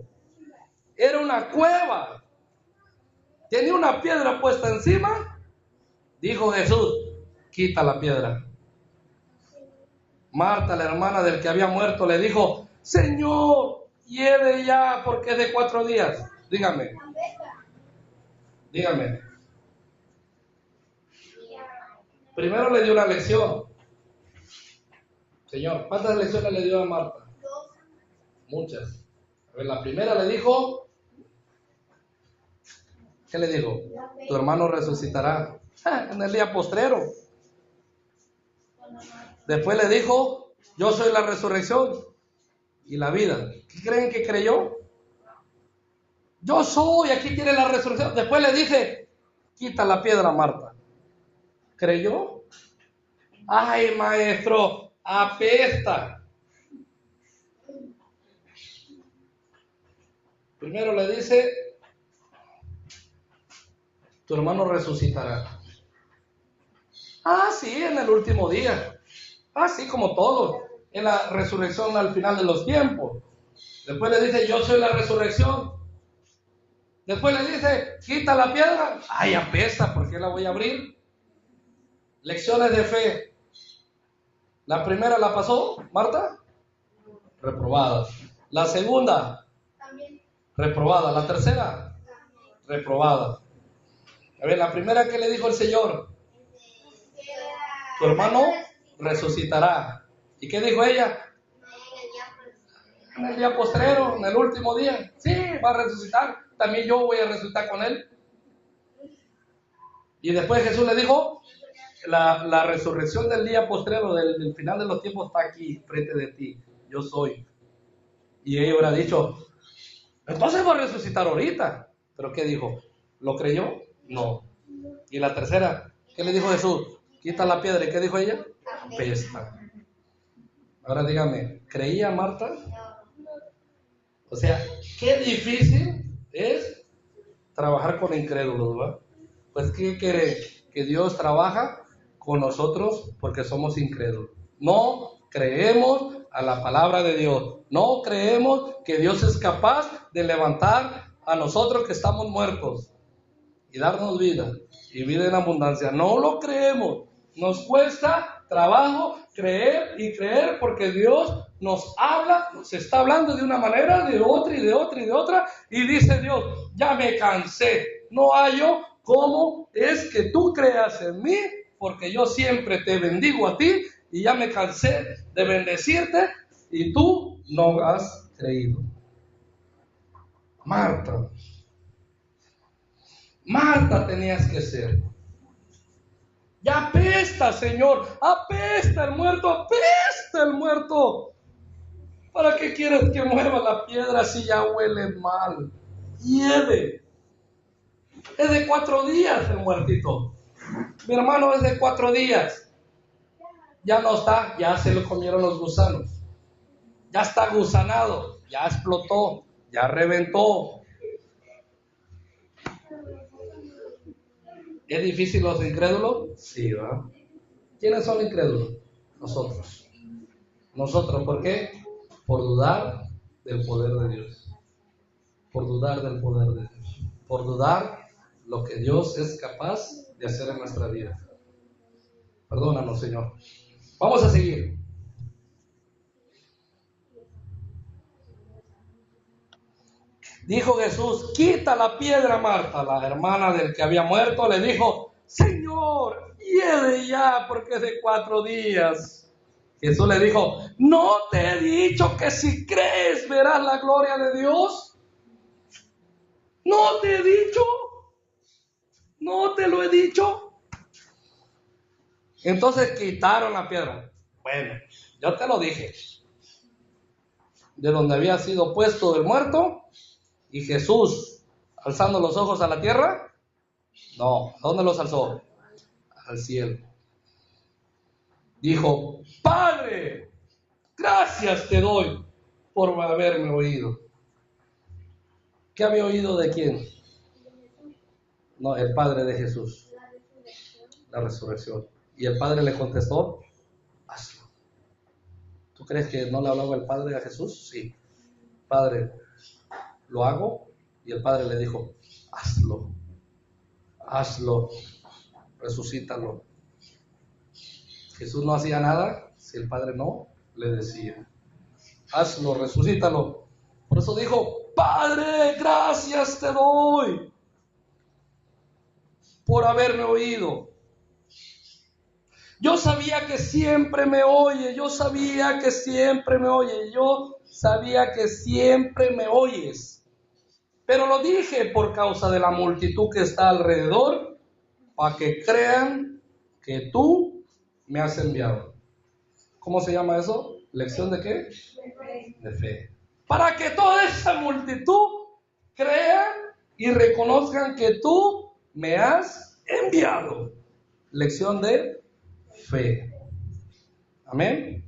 Era una cueva. Tenía una piedra puesta encima. Dijo Jesús, quita la piedra. Marta, la hermana del que había muerto, le dijo, Señor, hiede ya porque es de 4 días. Dígame. Primero le dio una lección. Señor, ¿cuántas lecciones le dio a Marta? Muchas. A ver, la primera le dijo, ¿qué le dijo? Tu hermano resucitará en el día postrero. Después le dijo, yo soy la resurrección y la vida. ¿Qué creen que creyó? Yo soy, aquí tiene la resurrección. Después le dije, quita la piedra, Marta. ¿Creyó? Ay, maestro, apesta. Primero le dice, tu hermano resucitará. Ah, sí, en el último día. Ah, sí, como todos. En la resurrección al final de los tiempos. Después le dice, yo soy la resurrección. Después le dice, quita la piedra. Ay, apesta, ¿por qué la voy a abrir? Lecciones de fe. La primera la pasó, Marta, reprobada. La segunda, reprobada. La tercera, reprobada. A ver, la primera que le dijo el Señor, tu hermano resucitará. ¿Y qué dijo ella? En el día postrero, en el último día. Sí, va a resucitar. También yo voy a resucitar con él. Y después Jesús le dijo, la resurrección del día postrero, del final de los tiempos, está aquí, frente de ti. Yo soy. Y ella hubiera dicho, entonces va a resucitar ahorita. ¿Pero qué dijo? ¿Lo creyó? No. Y la tercera, ¿qué le dijo Jesús? Quita la piedra. ¿Y qué dijo ella? Apesta. Ahora dígame, ¿creía Marta? O sea, qué difícil es trabajar con incrédulos, ¿verdad? Pues ¿qué quiere? Que Dios trabaja con nosotros porque somos incrédulos. No creemos a la palabra de Dios. No creemos que Dios es capaz de levantar a nosotros que estamos muertos y darnos vida y vida en abundancia. No lo creemos. Nos cuesta trabajo creer y creer porque Dios nos habla, se está hablando de una manera, de otra y de otra y de otra, y dice Dios, ya me cansé, no hallo cómo es que tú creas en mí, porque yo siempre te bendigo a ti y ya me cansé de bendecirte y tú no has creído. Marta tenías que ser. Ya apesta, Señor, apesta el muerto. ¿Para qué quieres que mueva la piedra si ya huele mal? Hiede. Es de 4 días el muertito. Mi hermano es de 4 días. Ya no está, ya se lo comieron los gusanos. Ya está gusanado, ya explotó, ya reventó. ¿Es difícil los incrédulos? Sí, ¿verdad? ¿Quiénes son incrédulos? Nosotros. ¿Por qué? Por dudar del poder de Dios. Por dudar del poder de Dios. Por dudar lo que Dios es capaz de hacer en nuestra vida. Perdónanos, Señor. Vamos a seguir. Dijo Jesús, quita la piedra, Marta, la hermana del que había muerto, le dijo, Señor, hiede ya porque es de 4 días. Jesús le dijo, ¿no te he dicho que si crees verás la gloria de Dios? ¿No te he dicho? ¿No te lo he dicho? Entonces quitaron la piedra. Bueno, yo te lo dije. de donde había sido puesto el muerto, y Jesús, alzando los ojos a la tierra, no, ¿a dónde los alzó? Al cielo. Dijo: Padre, gracias te doy por haberme oído. ¿Qué había oído de quién? No, el Padre de Jesús. La resurrección. Y el Padre le contestó: hazlo. ¿Tú crees que no le hablaba el Padre a Jesús? Sí. Padre, lo hago. Y el Padre le dijo: hazlo. Hazlo. Resucítalo. Jesús no hacía nada si el Padre no le decía: hazlo, resucítalo. Por eso dijo: Padre, gracias te doy por haberme oído. Yo sabía que siempre me oye, yo sabía que siempre me oye, yo sabía que siempre me oyes. Pero lo dije por causa de la multitud que está alrededor, para que crean que tú me has enviado. ¿Cómo se llama eso? ¿Lección de qué? De fe. Para que toda esa multitud crea y reconozcan que tú me has enviado. Lección de fe. Amén.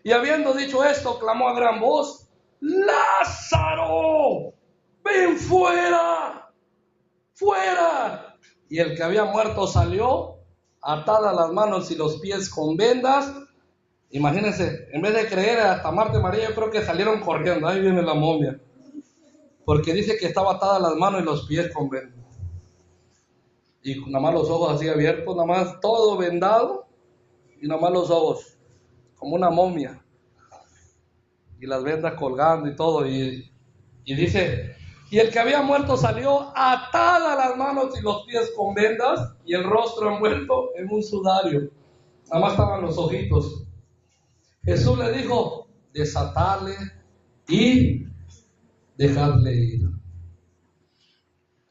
Y habiendo dicho esto, clamó a gran voz: ¡Lázaro, ven fuera! ¡Fuera! Y el que había muerto salió, atadas las manos y los pies con vendas. Imagínense, en vez de creer hasta Marta y María, yo creo que salieron corriendo. Ahí viene la momia. Porque dice que estaba atadas las manos y los pies con vendas. Y nada más los ojos así abiertos, nada más todo vendado. Y nada más los ojos, como una momia. Y las vendas colgando y todo. Y dice: y el que había muerto salió atada las manos y los pies con vendas y el rostro envuelto en un sudario. Nada más estaban los ojitos. Jesús le dijo: desatadle y dejadle ir.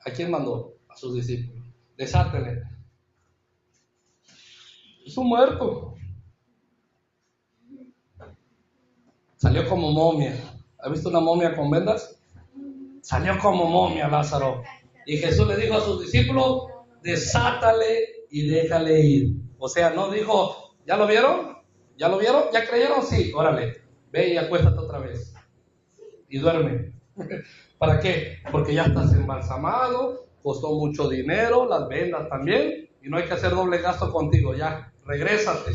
¿A quién mandó? A sus discípulos. Desátele. Es un muerto. Salió como momia. ¿Ha visto una momia con vendas? Salió como momia Lázaro. Y Jesús le dijo a sus discípulos: desátale y déjale ir. O sea, no dijo: ¿ya lo vieron? ¿Ya lo vieron? ¿Ya creyeron? Sí, órale, ve y acuéstate otra vez. Y duerme. ¿Para qué? Porque ya estás embalsamado, costó mucho dinero, las vendas también, y no hay que hacer doble gasto contigo, ya, regrésate.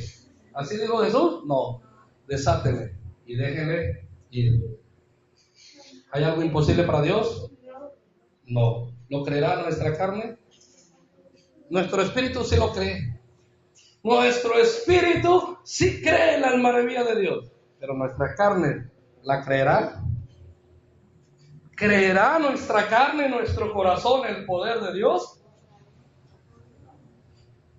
¿Así dijo Jesús? No, desátele y déjenle ir. ¿Hay algo imposible para Dios? No. ¿Lo creerá nuestra carne? Nuestro espíritu sí lo cree. Nuestro espíritu sí cree en las maravillas de Dios, pero nuestra carne ¿la creerá? ¿Creerá nuestra carne, nuestro corazón el poder de Dios?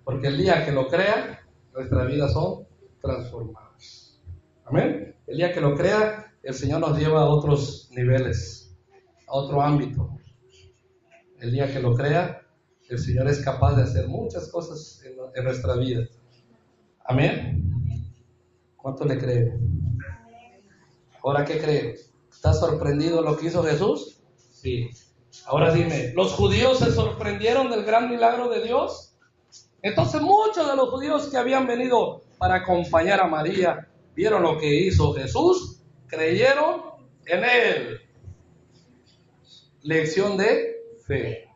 Porque el día que lo crea, nuestras vidas son transformadas. Amén. El día que lo crea, el Señor nos lleva a otros niveles, a otro ámbito. El día que lo crea, el Señor es capaz de hacer muchas cosas en nuestra vida. Amén. ¿Cuánto le cree? Ahora, ¿qué cree? ¿Estás sorprendido en lo que hizo Jesús? Sí. Ahora dime, ¿los judíos se sorprendieron del gran milagro de Dios? Entonces muchos de los judíos que habían venido para acompañar a María vieron lo que hizo Jesús, creyeron en Él. Lección de fe.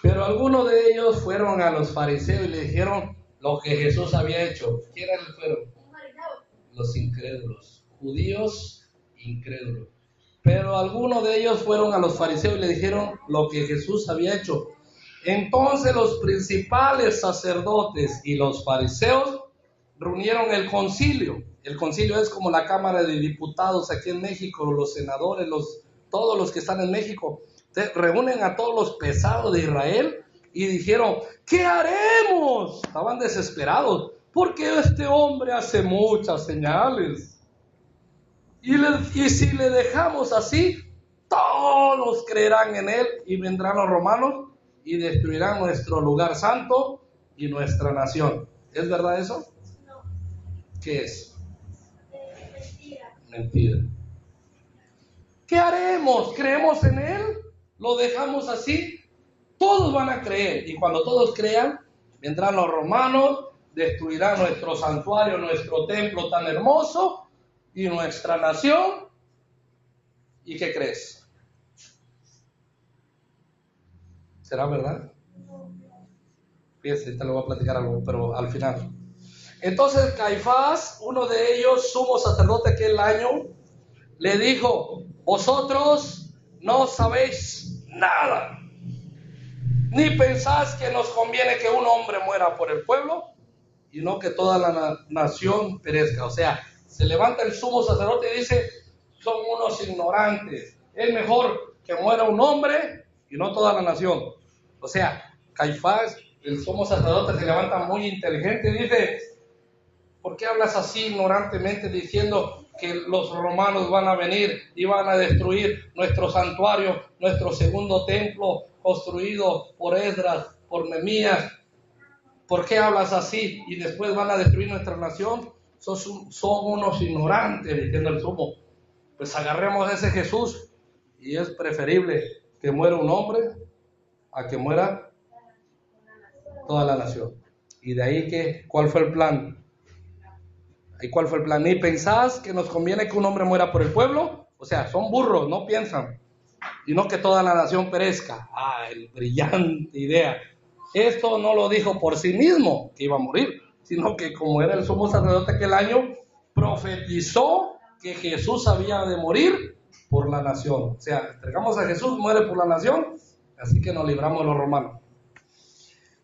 Pero algunos de ellos fueron a los fariseos y le dijeron lo que Jesús había hecho. ¿Quiénes fueron? Los incrédulos, judíos incrédulos. Pero algunos de ellos fueron a los fariseos y le dijeron lo que Jesús había hecho. Entonces los principales sacerdotes y los fariseos reunieron el concilio. El concilio es como la Cámara de Diputados aquí en México, los senadores, todos los que están en México. Reúnen a todos los pesados de Israel y dijeron: ¿qué haremos? Estaban desesperados porque este hombre hace muchas señales. Y si le dejamos así, todos creerán en él y vendrán los romanos y destruirán nuestro lugar santo y nuestra nación. ¿Es verdad eso? No. ¿Qué es? Mentira. Mentira. ¿Qué haremos? ¿Creemos en Él? ¿Lo dejamos así? Todos van a creer. Y cuando todos crean, vendrán los romanos, destruirán nuestro santuario, nuestro templo tan hermoso y nuestra nación. ¿Y qué crees? ¿Será verdad? Fíjense, te lo voy a platicar algo, pero al final. Entonces Caifás, uno de ellos, sumo sacerdote aquel año, le dijo: vosotros no sabéis nada, ni pensáis que nos conviene que un hombre muera por el pueblo y no que toda la nación perezca. O sea, se levanta el sumo sacerdote y dice: son unos ignorantes, es mejor que muera un hombre y no toda la nación. O sea, Caifás, el sumo sacerdote, se levanta muy inteligente y dice: ¿por qué hablas así ignorantemente diciendo que los romanos van a venir y van a destruir nuestro santuario, nuestro segundo templo construido por Esdras, por Nehemías? ¿Por qué hablas así? Y después van a destruir nuestra nación. Son unos ignorantes, diciendo el sumo. Pues agarremos a ese Jesús, y es preferible que muera un hombre a que muera toda la nación. Y de ahí que, ¿cuál fue el plan? ¿Y cuál fue el plan? ¿Ni pensás que nos conviene que un hombre muera por el pueblo? O sea, son burros, no piensan. Y no que toda la nación perezca. El brillante idea. Esto no lo dijo por sí mismo, que iba a morir, sino que como era el sumo sacerdote aquel año, profetizó que Jesús había de morir por la nación. O sea, entregamos a Jesús, muere por la nación, así que nos libramos de los romanos.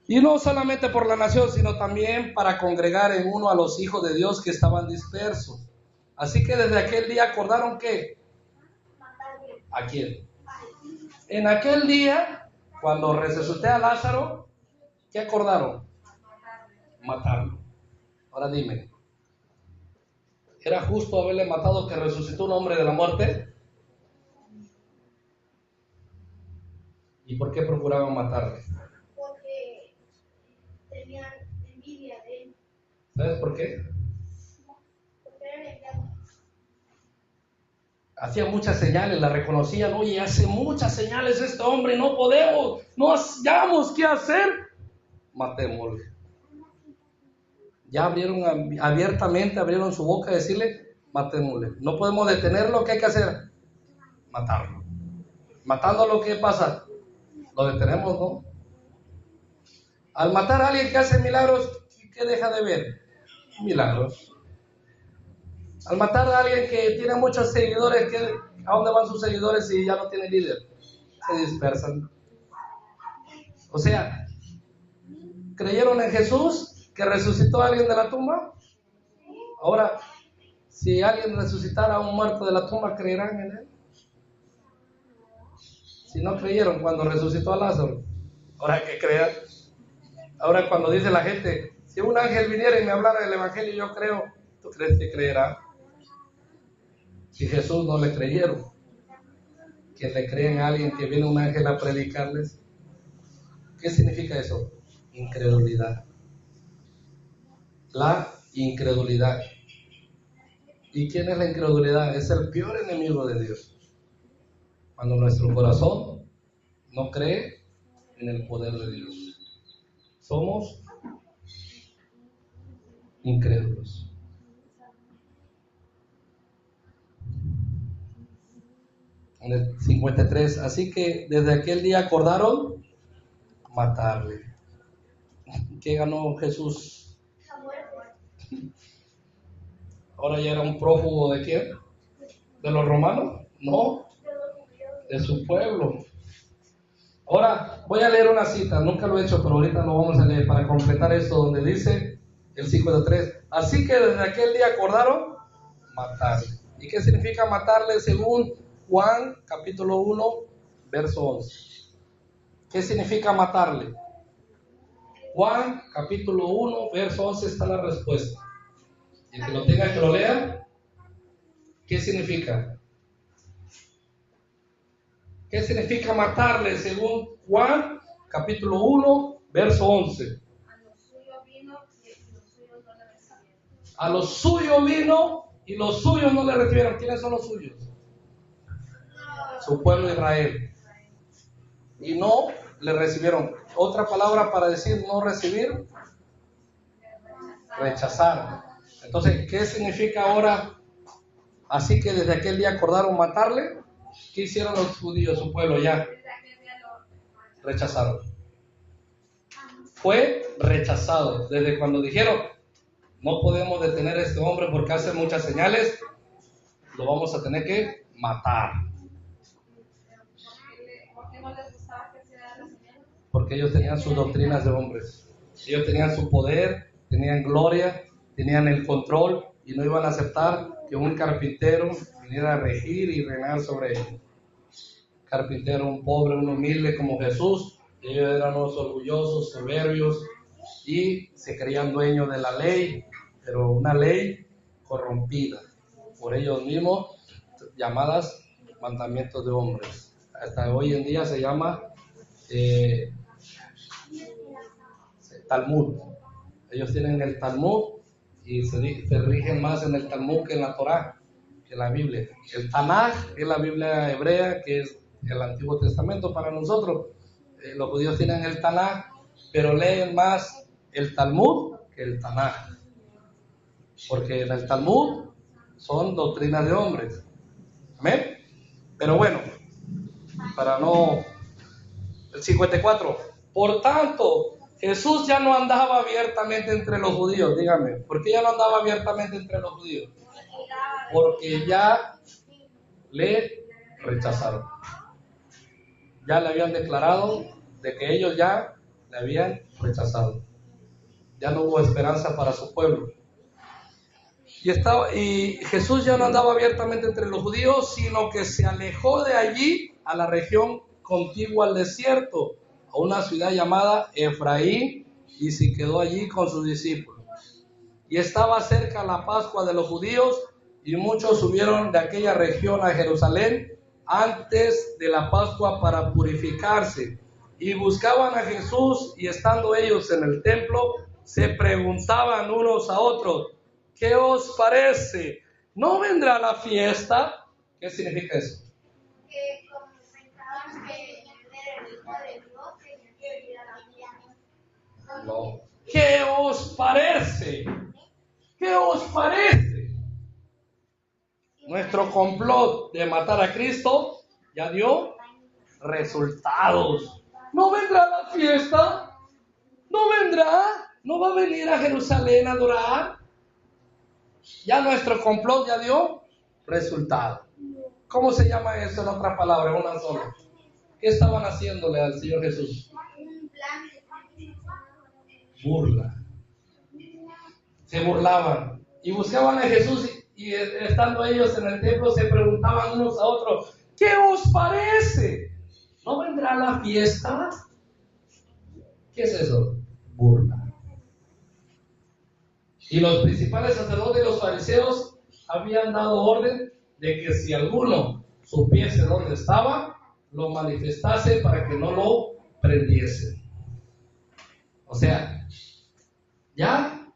Y no solamente por la nación, sino también para congregar en uno a los hijos de Dios que estaban dispersos. Así que desde aquel día acordaron que... ¿A quién? En aquel día, cuando resucité a Lázaro, ¿qué acordaron? Matarlo. Ahora dime, ¿era justo haberle matado que resucitó un hombre de la muerte? ¿Y por qué procuraban matarle? Porque tenían envidia de él. ¿Sabes por qué? Porque era enviado. Hacía muchas señales, la reconocían. Oye, hace muchas señales este hombre, no podemos, no hallamos qué hacer. Matémosle. Ya abiertamente abrieron su boca a decirle: matémosle. No podemos detenerlo, ¿qué hay que hacer? Matarlo. Matándolo, ¿qué pasa? Lo detenemos, ¿no? Al matar a alguien que hace milagros, ¿qué deja de ver? Milagros. Al matar a alguien que tiene muchos seguidores, ¿a dónde van sus seguidores si ya no tiene líder? Se dispersan. O sea, ¿creyeron en Jesús que resucitó a alguien de la tumba? Ahora, si alguien resucitara a un muerto de la tumba, ¿creerán en él? Si no creyeron cuando resucitó a Lázaro, ahora que crean. Ahora cuando dice la gente: si un ángel viniera y me hablara del evangelio, yo creo. ¿Tú crees que creerá? Si Jesús no le creyeron, que le creen a alguien que viene un ángel a predicarles. ¿Qué significa eso? Incredulidad. La incredulidad. ¿Y quién es la incredulidad? Es el peor enemigo de Dios. Cuando nuestro corazón no cree en el poder de Dios. Somos incrédulos. En el 53, así que desde aquel día acordaron matarle. ¿Qué ganó Jesús? Ahora ya era un prófugo ¿de quién? ¿De los romanos? No, de su pueblo. Ahora voy a leer una cita, nunca lo he hecho, pero ahorita lo vamos a leer para completar esto, donde dice el 53. Así que desde aquel día acordaron matarle. ¿Y qué significa matarle según Juan capítulo 1, verso 11? ¿Qué significa matarle? Juan capítulo 1, verso 11 está la respuesta. Y el que lo tenga que lo lea. ¿Qué significa? ¿Qué significa matarle según Juan capítulo 1, verso 11? A los suyos vino y los suyos no le recibieron. ¿Quiénes son los suyos? su pueblo Israel. Y no le recibieron. Otra palabra para decir no recibir, rechazar. Entonces, ¿qué significa ahora? Así que desde aquel día acordaron matarle. ¿Qué hicieron los judíos, su pueblo? Ya rechazaron. Fue rechazado. Desde cuando dijeron, no podemos detener a este hombre porque hace muchas señales, lo vamos a tener que matar. ¿Por qué no les gustaba que se dieran las señales? Porque ellos tenían sus doctrinas de hombres. Ellos tenían su poder, tenían gloria, tenían el control y no iban a aceptar que un carpintero viniera a regir y reinar sobre ellos. Carpintero, un pobre, un humilde como Jesús. Ellos eran unos orgullosos, soberbios y se creían dueños de la ley, pero una ley corrompida por ellos mismos, llamadas mandamientos de hombres. Hasta hoy en día se llama Talmud. Ellos tienen el Talmud y se rigen más en el Talmud que en la Torá, que en la Biblia. El Tanaj es la Biblia hebrea, que es el Antiguo Testamento para nosotros. Los judíos tienen el Tanaj, pero leen más el Talmud que el Tanaj. Porque en el Talmud son doctrinas de hombres. ¿Amén? Pero bueno, para no... El 54. Por tanto, Jesús ya no andaba abiertamente entre los judíos. Dígame, ¿por qué ya no andaba abiertamente entre los judíos? Porque ya le rechazaron. Ya le habían declarado de que ellos ya le habían rechazado. Ya no hubo esperanza para su pueblo. Y Jesús ya no andaba abiertamente entre los judíos, sino que se alejó de allí a la región contigua al desierto, a una ciudad llamada Efraín, y se quedó allí con sus discípulos. Y estaba cerca la Pascua de los judíos, y muchos subieron de aquella región a Jerusalén antes de la Pascua para purificarse, y buscaban a Jesús, y estando ellos en el templo, se preguntaban unos a otros, ¿qué os parece? ¿No vendrá la fiesta? ¿Qué significa eso? Que como pensaban que era el Hijo de Dios, tenía que venir a la fiesta. No. ¿Qué os parece? ¿Qué os parece? Nuestro complot de matar a Cristo ya dio resultados. ¿No vendrá la fiesta? ¿No vendrá? ¿No va a venir a Jerusalén a adorar? Ya nuestro complot ya dio resultado. ¿Cómo se llama eso en otra palabra, una sola? ¿Qué estaban haciéndole al Señor Jesús? Burla. Se burlaban y buscaban a Jesús y estando ellos en el templo se preguntaban unos a otros, ¿qué os parece? ¿No vendrá la fiesta? ¿Qué es eso? Burla. Y los principales sacerdotes y los fariseos habían dado orden de que si alguno supiese dónde estaba, lo manifestase para que no lo prendiese. O sea, ya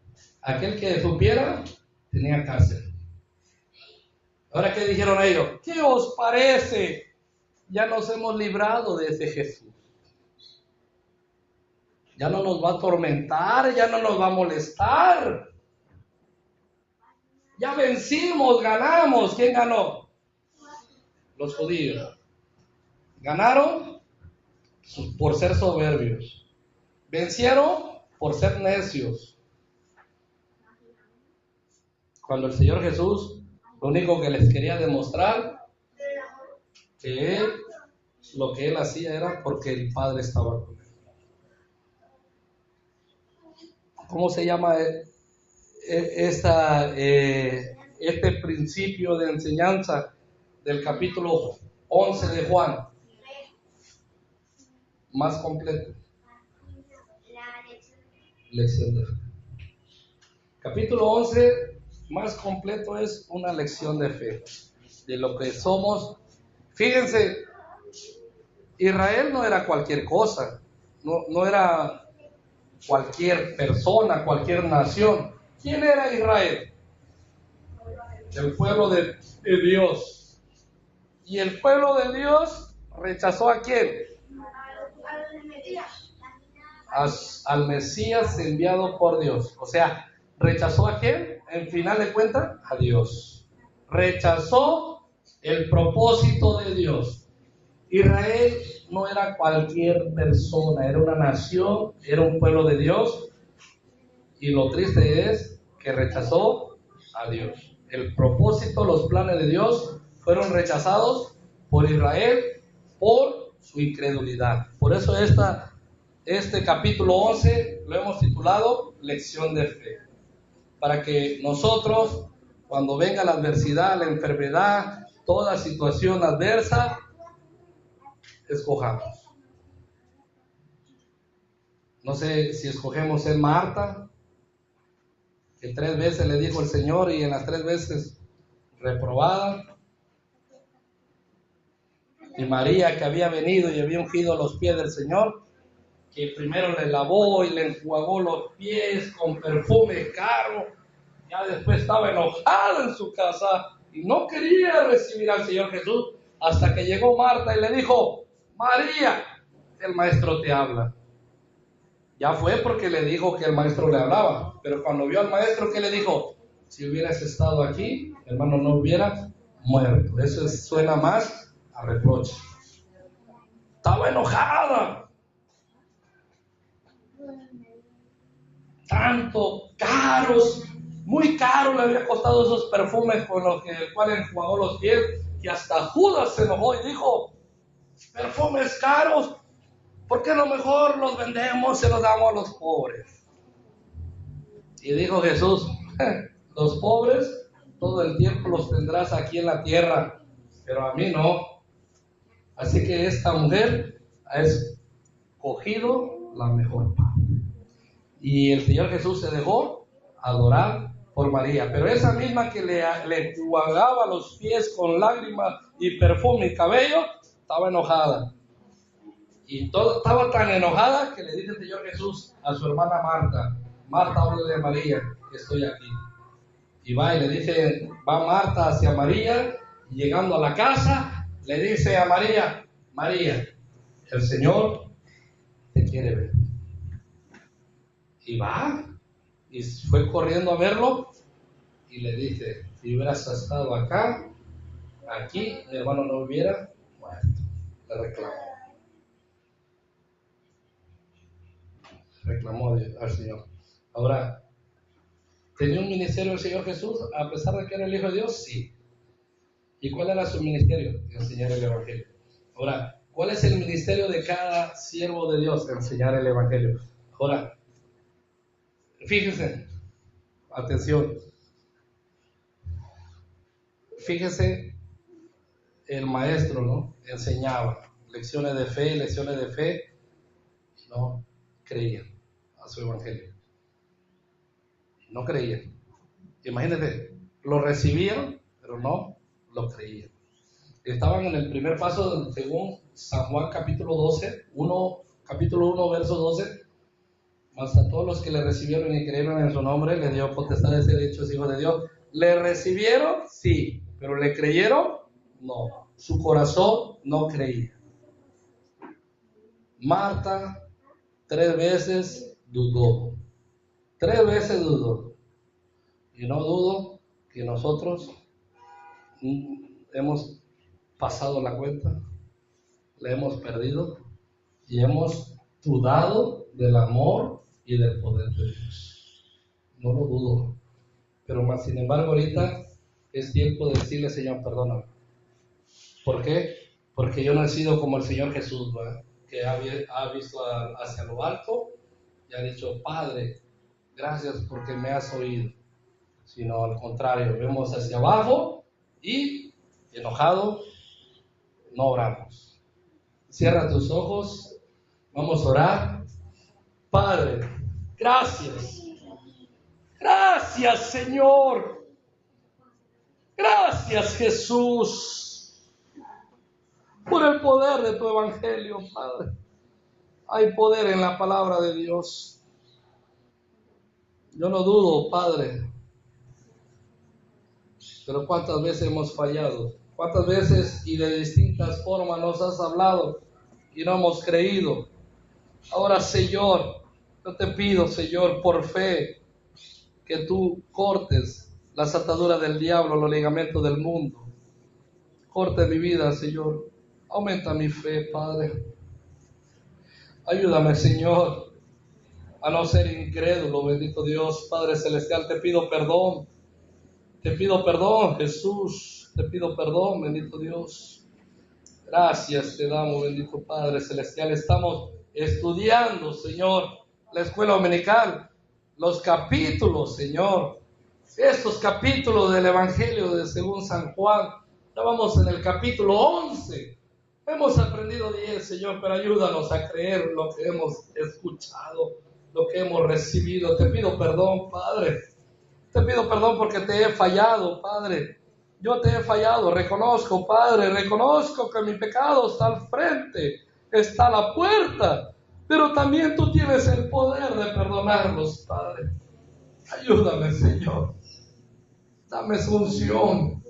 aquel que supiera tenía cárcel. Ahora, ¿qué dijeron ellos? ¿Qué os parece? Ya nos hemos librado de ese Jesús. Ya no nos va a atormentar, ya no nos va a molestar. Ya vencimos, ganamos. ¿Quién ganó? Los judíos. Ganaron por ser soberbios. Vencieron por ser necios. Cuando el Señor Jesús lo único que les quería demostrar que lo que Él hacía era porque el Padre estaba con Él. ¿Cómo se llama este principio de enseñanza del capítulo 11 de Juan? Más completo. Lección de fe. Capítulo 11 más completo es una lección de fe, de lo que somos. Fíjense, Israel no era cualquier cosa, no era cualquier persona, cualquier nación. ¿Quién era Israel? El pueblo de Dios. Y el pueblo de Dios rechazó ¿a quién? Al Mesías enviado por Dios. O sea, ¿rechazó a quién? En final de cuentas, a Dios. Rechazó el propósito de Dios. Israel no era cualquier persona, era una nación, era un pueblo de Dios. Y lo triste es que rechazó a Dios. El propósito, los planes de Dios fueron rechazados por Israel por su incredulidad. Por eso este capítulo 11 lo hemos titulado Lección de Fe. Para que nosotros, cuando venga la adversidad, la enfermedad, toda situación adversa, escojamos. No sé si escogemos ser Marta, que 3 veces le dijo el Señor y en las 3 veces reprobada. Y María, que había venido y había ungido los pies del Señor, que primero le lavó y le enjuagó los pies con perfume caro. Ya después estaba enojada en su casa y no quería recibir al Señor Jesús hasta que llegó Marta y le dijo: María, el maestro te habla. Ya fue porque le dijo que el maestro le hablaba, pero cuando vio al maestro, ¿qué le dijo? Si hubieras estado aquí, hermano, no hubiera muerto. Eso suena más a reproche. Estaba enojada. Tanto caros, muy caro le había costado esos perfumes con los que el cual enjuagó los pies, que hasta Judas se enojó y dijo: perfumes caros, ¿por qué no mejor los vendemos y se los damos a los pobres? Y dijo Jesús: los pobres todo el tiempo los tendrás aquí en la tierra, pero a mí no. Así que esta mujer ha escogido la mejor parte. Y el Señor Jesús se dejó adorar por María. Pero esa misma que le enjuagaba los pies con lágrimas y perfume y cabello, estaba enojada. Y estaba tan enojada que le dice el Señor Jesús a su hermana Marta: Marta, háblale a María, que estoy aquí. Y va y le dice, va Marta hacia María, y llegando a la casa, le dice a María: María, el Señor te quiere ver. Y va, y fue corriendo a verlo, y le dice: si hubieras estado aquí, mi hermano no hubiera muerto. Le reclamó al Señor. Ahora, ¿tenía un ministerio el Señor Jesús a pesar de que era el Hijo de Dios? Sí. ¿Y cuál era su ministerio? Enseñar el Evangelio. Ahora, ¿cuál es el ministerio de cada siervo de Dios? Enseñar el Evangelio. Ahora, fíjense, atención, fíjese, el maestro, ¿no? Enseñaba lecciones de fe, no creían a su Evangelio. No creían. Imagínense, lo recibieron, pero no lo creían. Estaban en el primer paso, según San Juan capítulo 1, verso 12. Mas a todos los que le recibieron y creyeron en su nombre, le dio potestad de ser hechos hijos de Dios. ¿Le recibieron? Sí. ¿Pero le creyeron? No. Su corazón no creía. Marta 3 veces dudó. 3 veces dudó. Y no dudo que nosotros hemos pasado la cuenta, la hemos perdido y hemos dudado del amor y del poder de Dios. No lo dudo, pero más sin embargo ahorita es tiempo de decirle: Señor, perdóname. ¿Por qué? Porque yo no he sido como el Señor Jesús, ¿verdad? Que ha visto hacia lo alto y ha dicho: Padre, gracias porque me has oído. Sino al contrario, vemos hacia abajo y enojado no oramos. Cierra tus ojos, vamos a orar. Padre, gracias. Gracias, Señor. Gracias, Jesús, por el poder de tu Evangelio, Padre. Hay poder en la palabra de Dios. Yo no dudo, Padre, pero ¿cuántas veces hemos fallado? ¿Cuántas veces y de distintas formas nos has hablado y no hemos creído? Ahora, Señor, yo te pido, Señor, por fe, que tú cortes las ataduras del diablo, los ligamentos del mundo. Corte mi vida, Señor. Aumenta mi fe, Padre. Ayúdame, Señor, a no ser incrédulo, bendito Dios. Padre Celestial, te pido perdón. Te pido perdón, Jesús. Te pido perdón, bendito Dios. Gracias te damos, bendito Padre Celestial. Estamos estudiando, Señor, la escuela dominical, los capítulos, Señor. Estos capítulos del Evangelio de según San Juan. Ya vamos en el capítulo 11. Hemos aprendido 10, Señor, pero ayúdanos a creer lo que hemos escuchado, lo que hemos recibido. Te pido perdón, Padre. Te pido perdón porque te he fallado, Padre. Yo te he fallado, reconozco, Padre, reconozco que mi pecado está al frente, está a la puerta, pero también tú tienes el poder de perdonarlos, Padre. Ayúdame, Señor. Dame esa unción,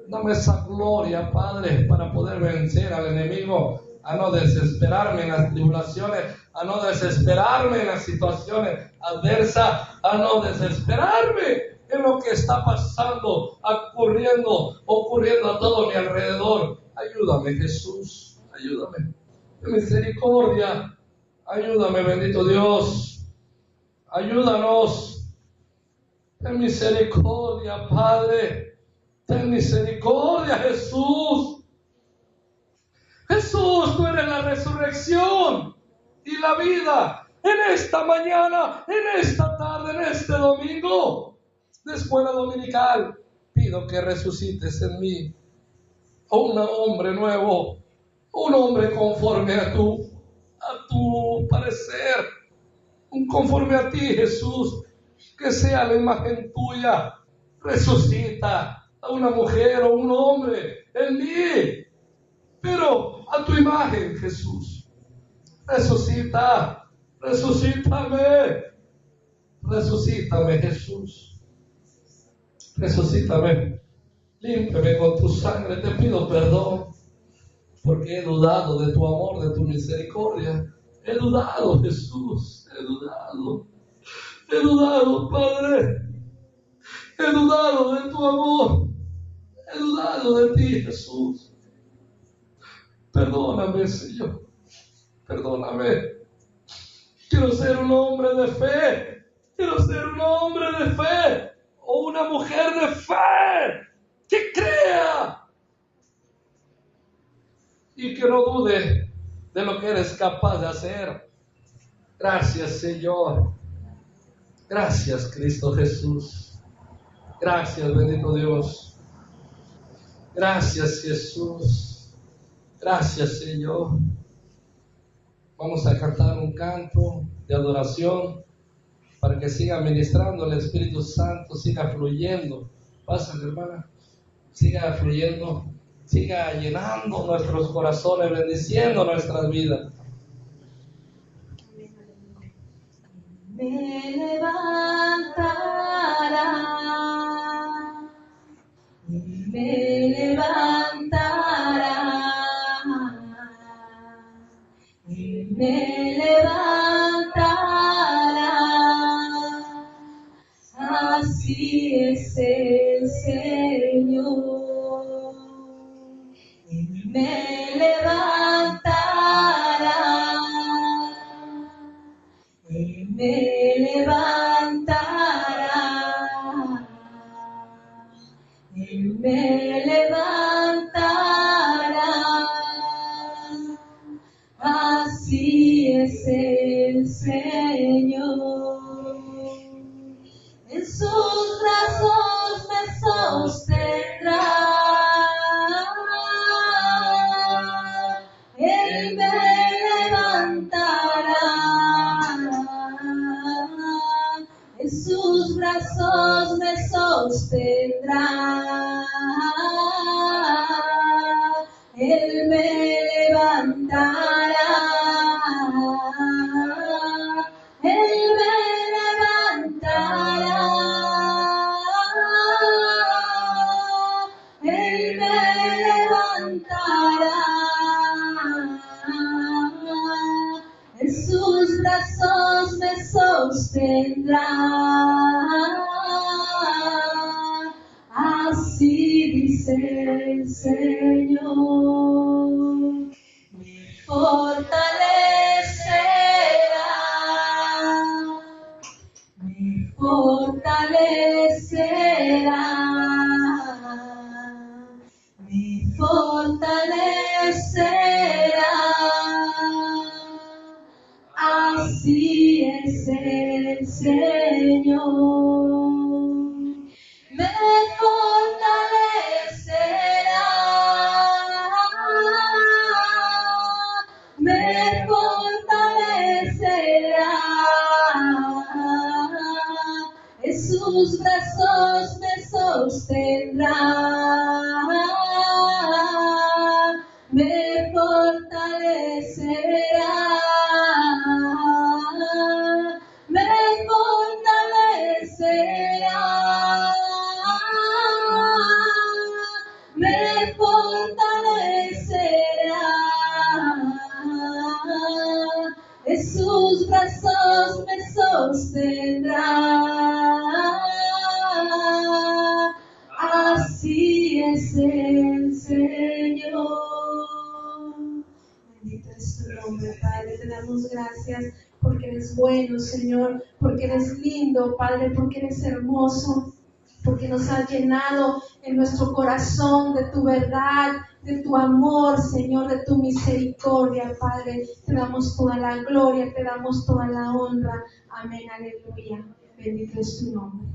dame esa gloria, Padre, para poder vencer al enemigo, a no desesperarme en las tribulaciones, a no desesperarme en las situaciones adversas, a no desesperarme en lo que está pasando, ocurriendo a todo mi alrededor. Ayúdame, Jesús, ayúdame. De misericordia, ayúdame, bendito Dios. Ayúdanos. Ten misericordia, Padre. Ten misericordia, Jesús. Jesús, tú eres la resurrección y la vida. En esta mañana, en esta tarde, en este domingo de escuela dominical, pido que resucites en mí a un hombre nuevo, un hombre conforme a tu parecer, conforme a ti, Jesús, que sea la imagen tuya. Resucita a una mujer o un hombre en mí, pero a tu imagen, Jesús. Resucita, resucítame, Jesús. Resucítame, límpiame con tu sangre. Te pido perdón porque he dudado de tu amor, de tu misericordia. He dudado, Jesús, he dudado, Padre. He dudado de tu amor, he dudado de ti, Jesús. Perdóname, Señor, perdóname. Quiero ser un hombre de fe, quiero ser un hombre de fe o una mujer de fe que crea y que no dude de lo que eres capaz de hacer. Gracias, Señor. Gracias, Cristo Jesús. Gracias, bendito Dios. Gracias, Jesús. Gracias, Señor. Vamos a cantar un canto de adoración para que siga ministrando el Espíritu Santo, siga fluyendo. Pásale, hermana. Siga fluyendo, siga llenando nuestros corazones, bendiciendo nuestras vidas. Me levantará, me levantará, me levantará. Así es el Señor. Me levantará, me levantará, me levantará. Así es el Señor. En sus brazos me sostendrá. Él me levantará. En sus brazos me sostendrá. Él me levantará. Él me levantará. Él me levantará. brazos me sostendrá. Así dice el Señor, me fortalecerá, me fortalecerá, me fortalecerá. Así es el Señor. Me fortalecerá, me fortalecerá. En sus brazos me sostendrá, me fortalecerá, me fortalecerá, me fortalecerá. En sus brazos me sostendrá. Así es el Señor. Bendito es tu nombre, Padre. Te damos gracias porque eres bueno, Señor, porque eres lindo, Padre, porque eres hermoso, porque nos has llenado en nuestro corazón de tu verdad, de tu amor, Señor, de tu misericordia, Padre. Te damos toda la gloria, te damos toda la honra. Amén, aleluya. Bendito es tu nombre.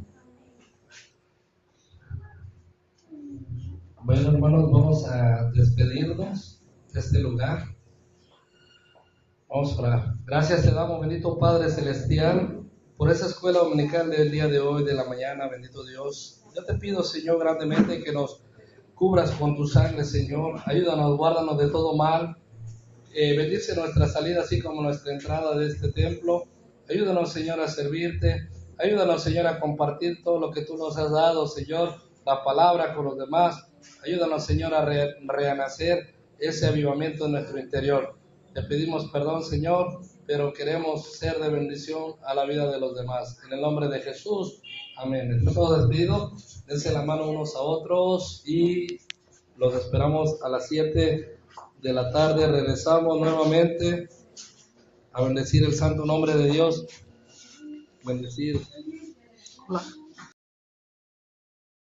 Bueno, hermanos, vamos a despedirnos de este lugar. Vamos a orar. Gracias te damos, bendito Padre Celestial, por esa escuela dominical del día de hoy, de la mañana, bendito Dios. Yo te pido, Señor, grandemente que nos cubras con tu sangre, Señor. Ayúdanos, guárdanos de todo mal. Bendice nuestra salida, así como nuestra entrada de este templo. Ayúdanos, Señor, a servirte. Ayúdanos, Señor, a compartir todo lo que tú nos has dado, Señor, la palabra con los demás. Ayúdanos, Señor, a renacer ese avivamiento en nuestro interior. Te pedimos perdón, Señor, pero queremos ser de bendición a la vida de los demás. En el nombre de Jesús, amén. Estamos todos despedidos. Dense la mano unos a otros y los esperamos a las 7 de la tarde. Regresamos nuevamente a bendecir el santo nombre de Dios. Bendecir. Hola.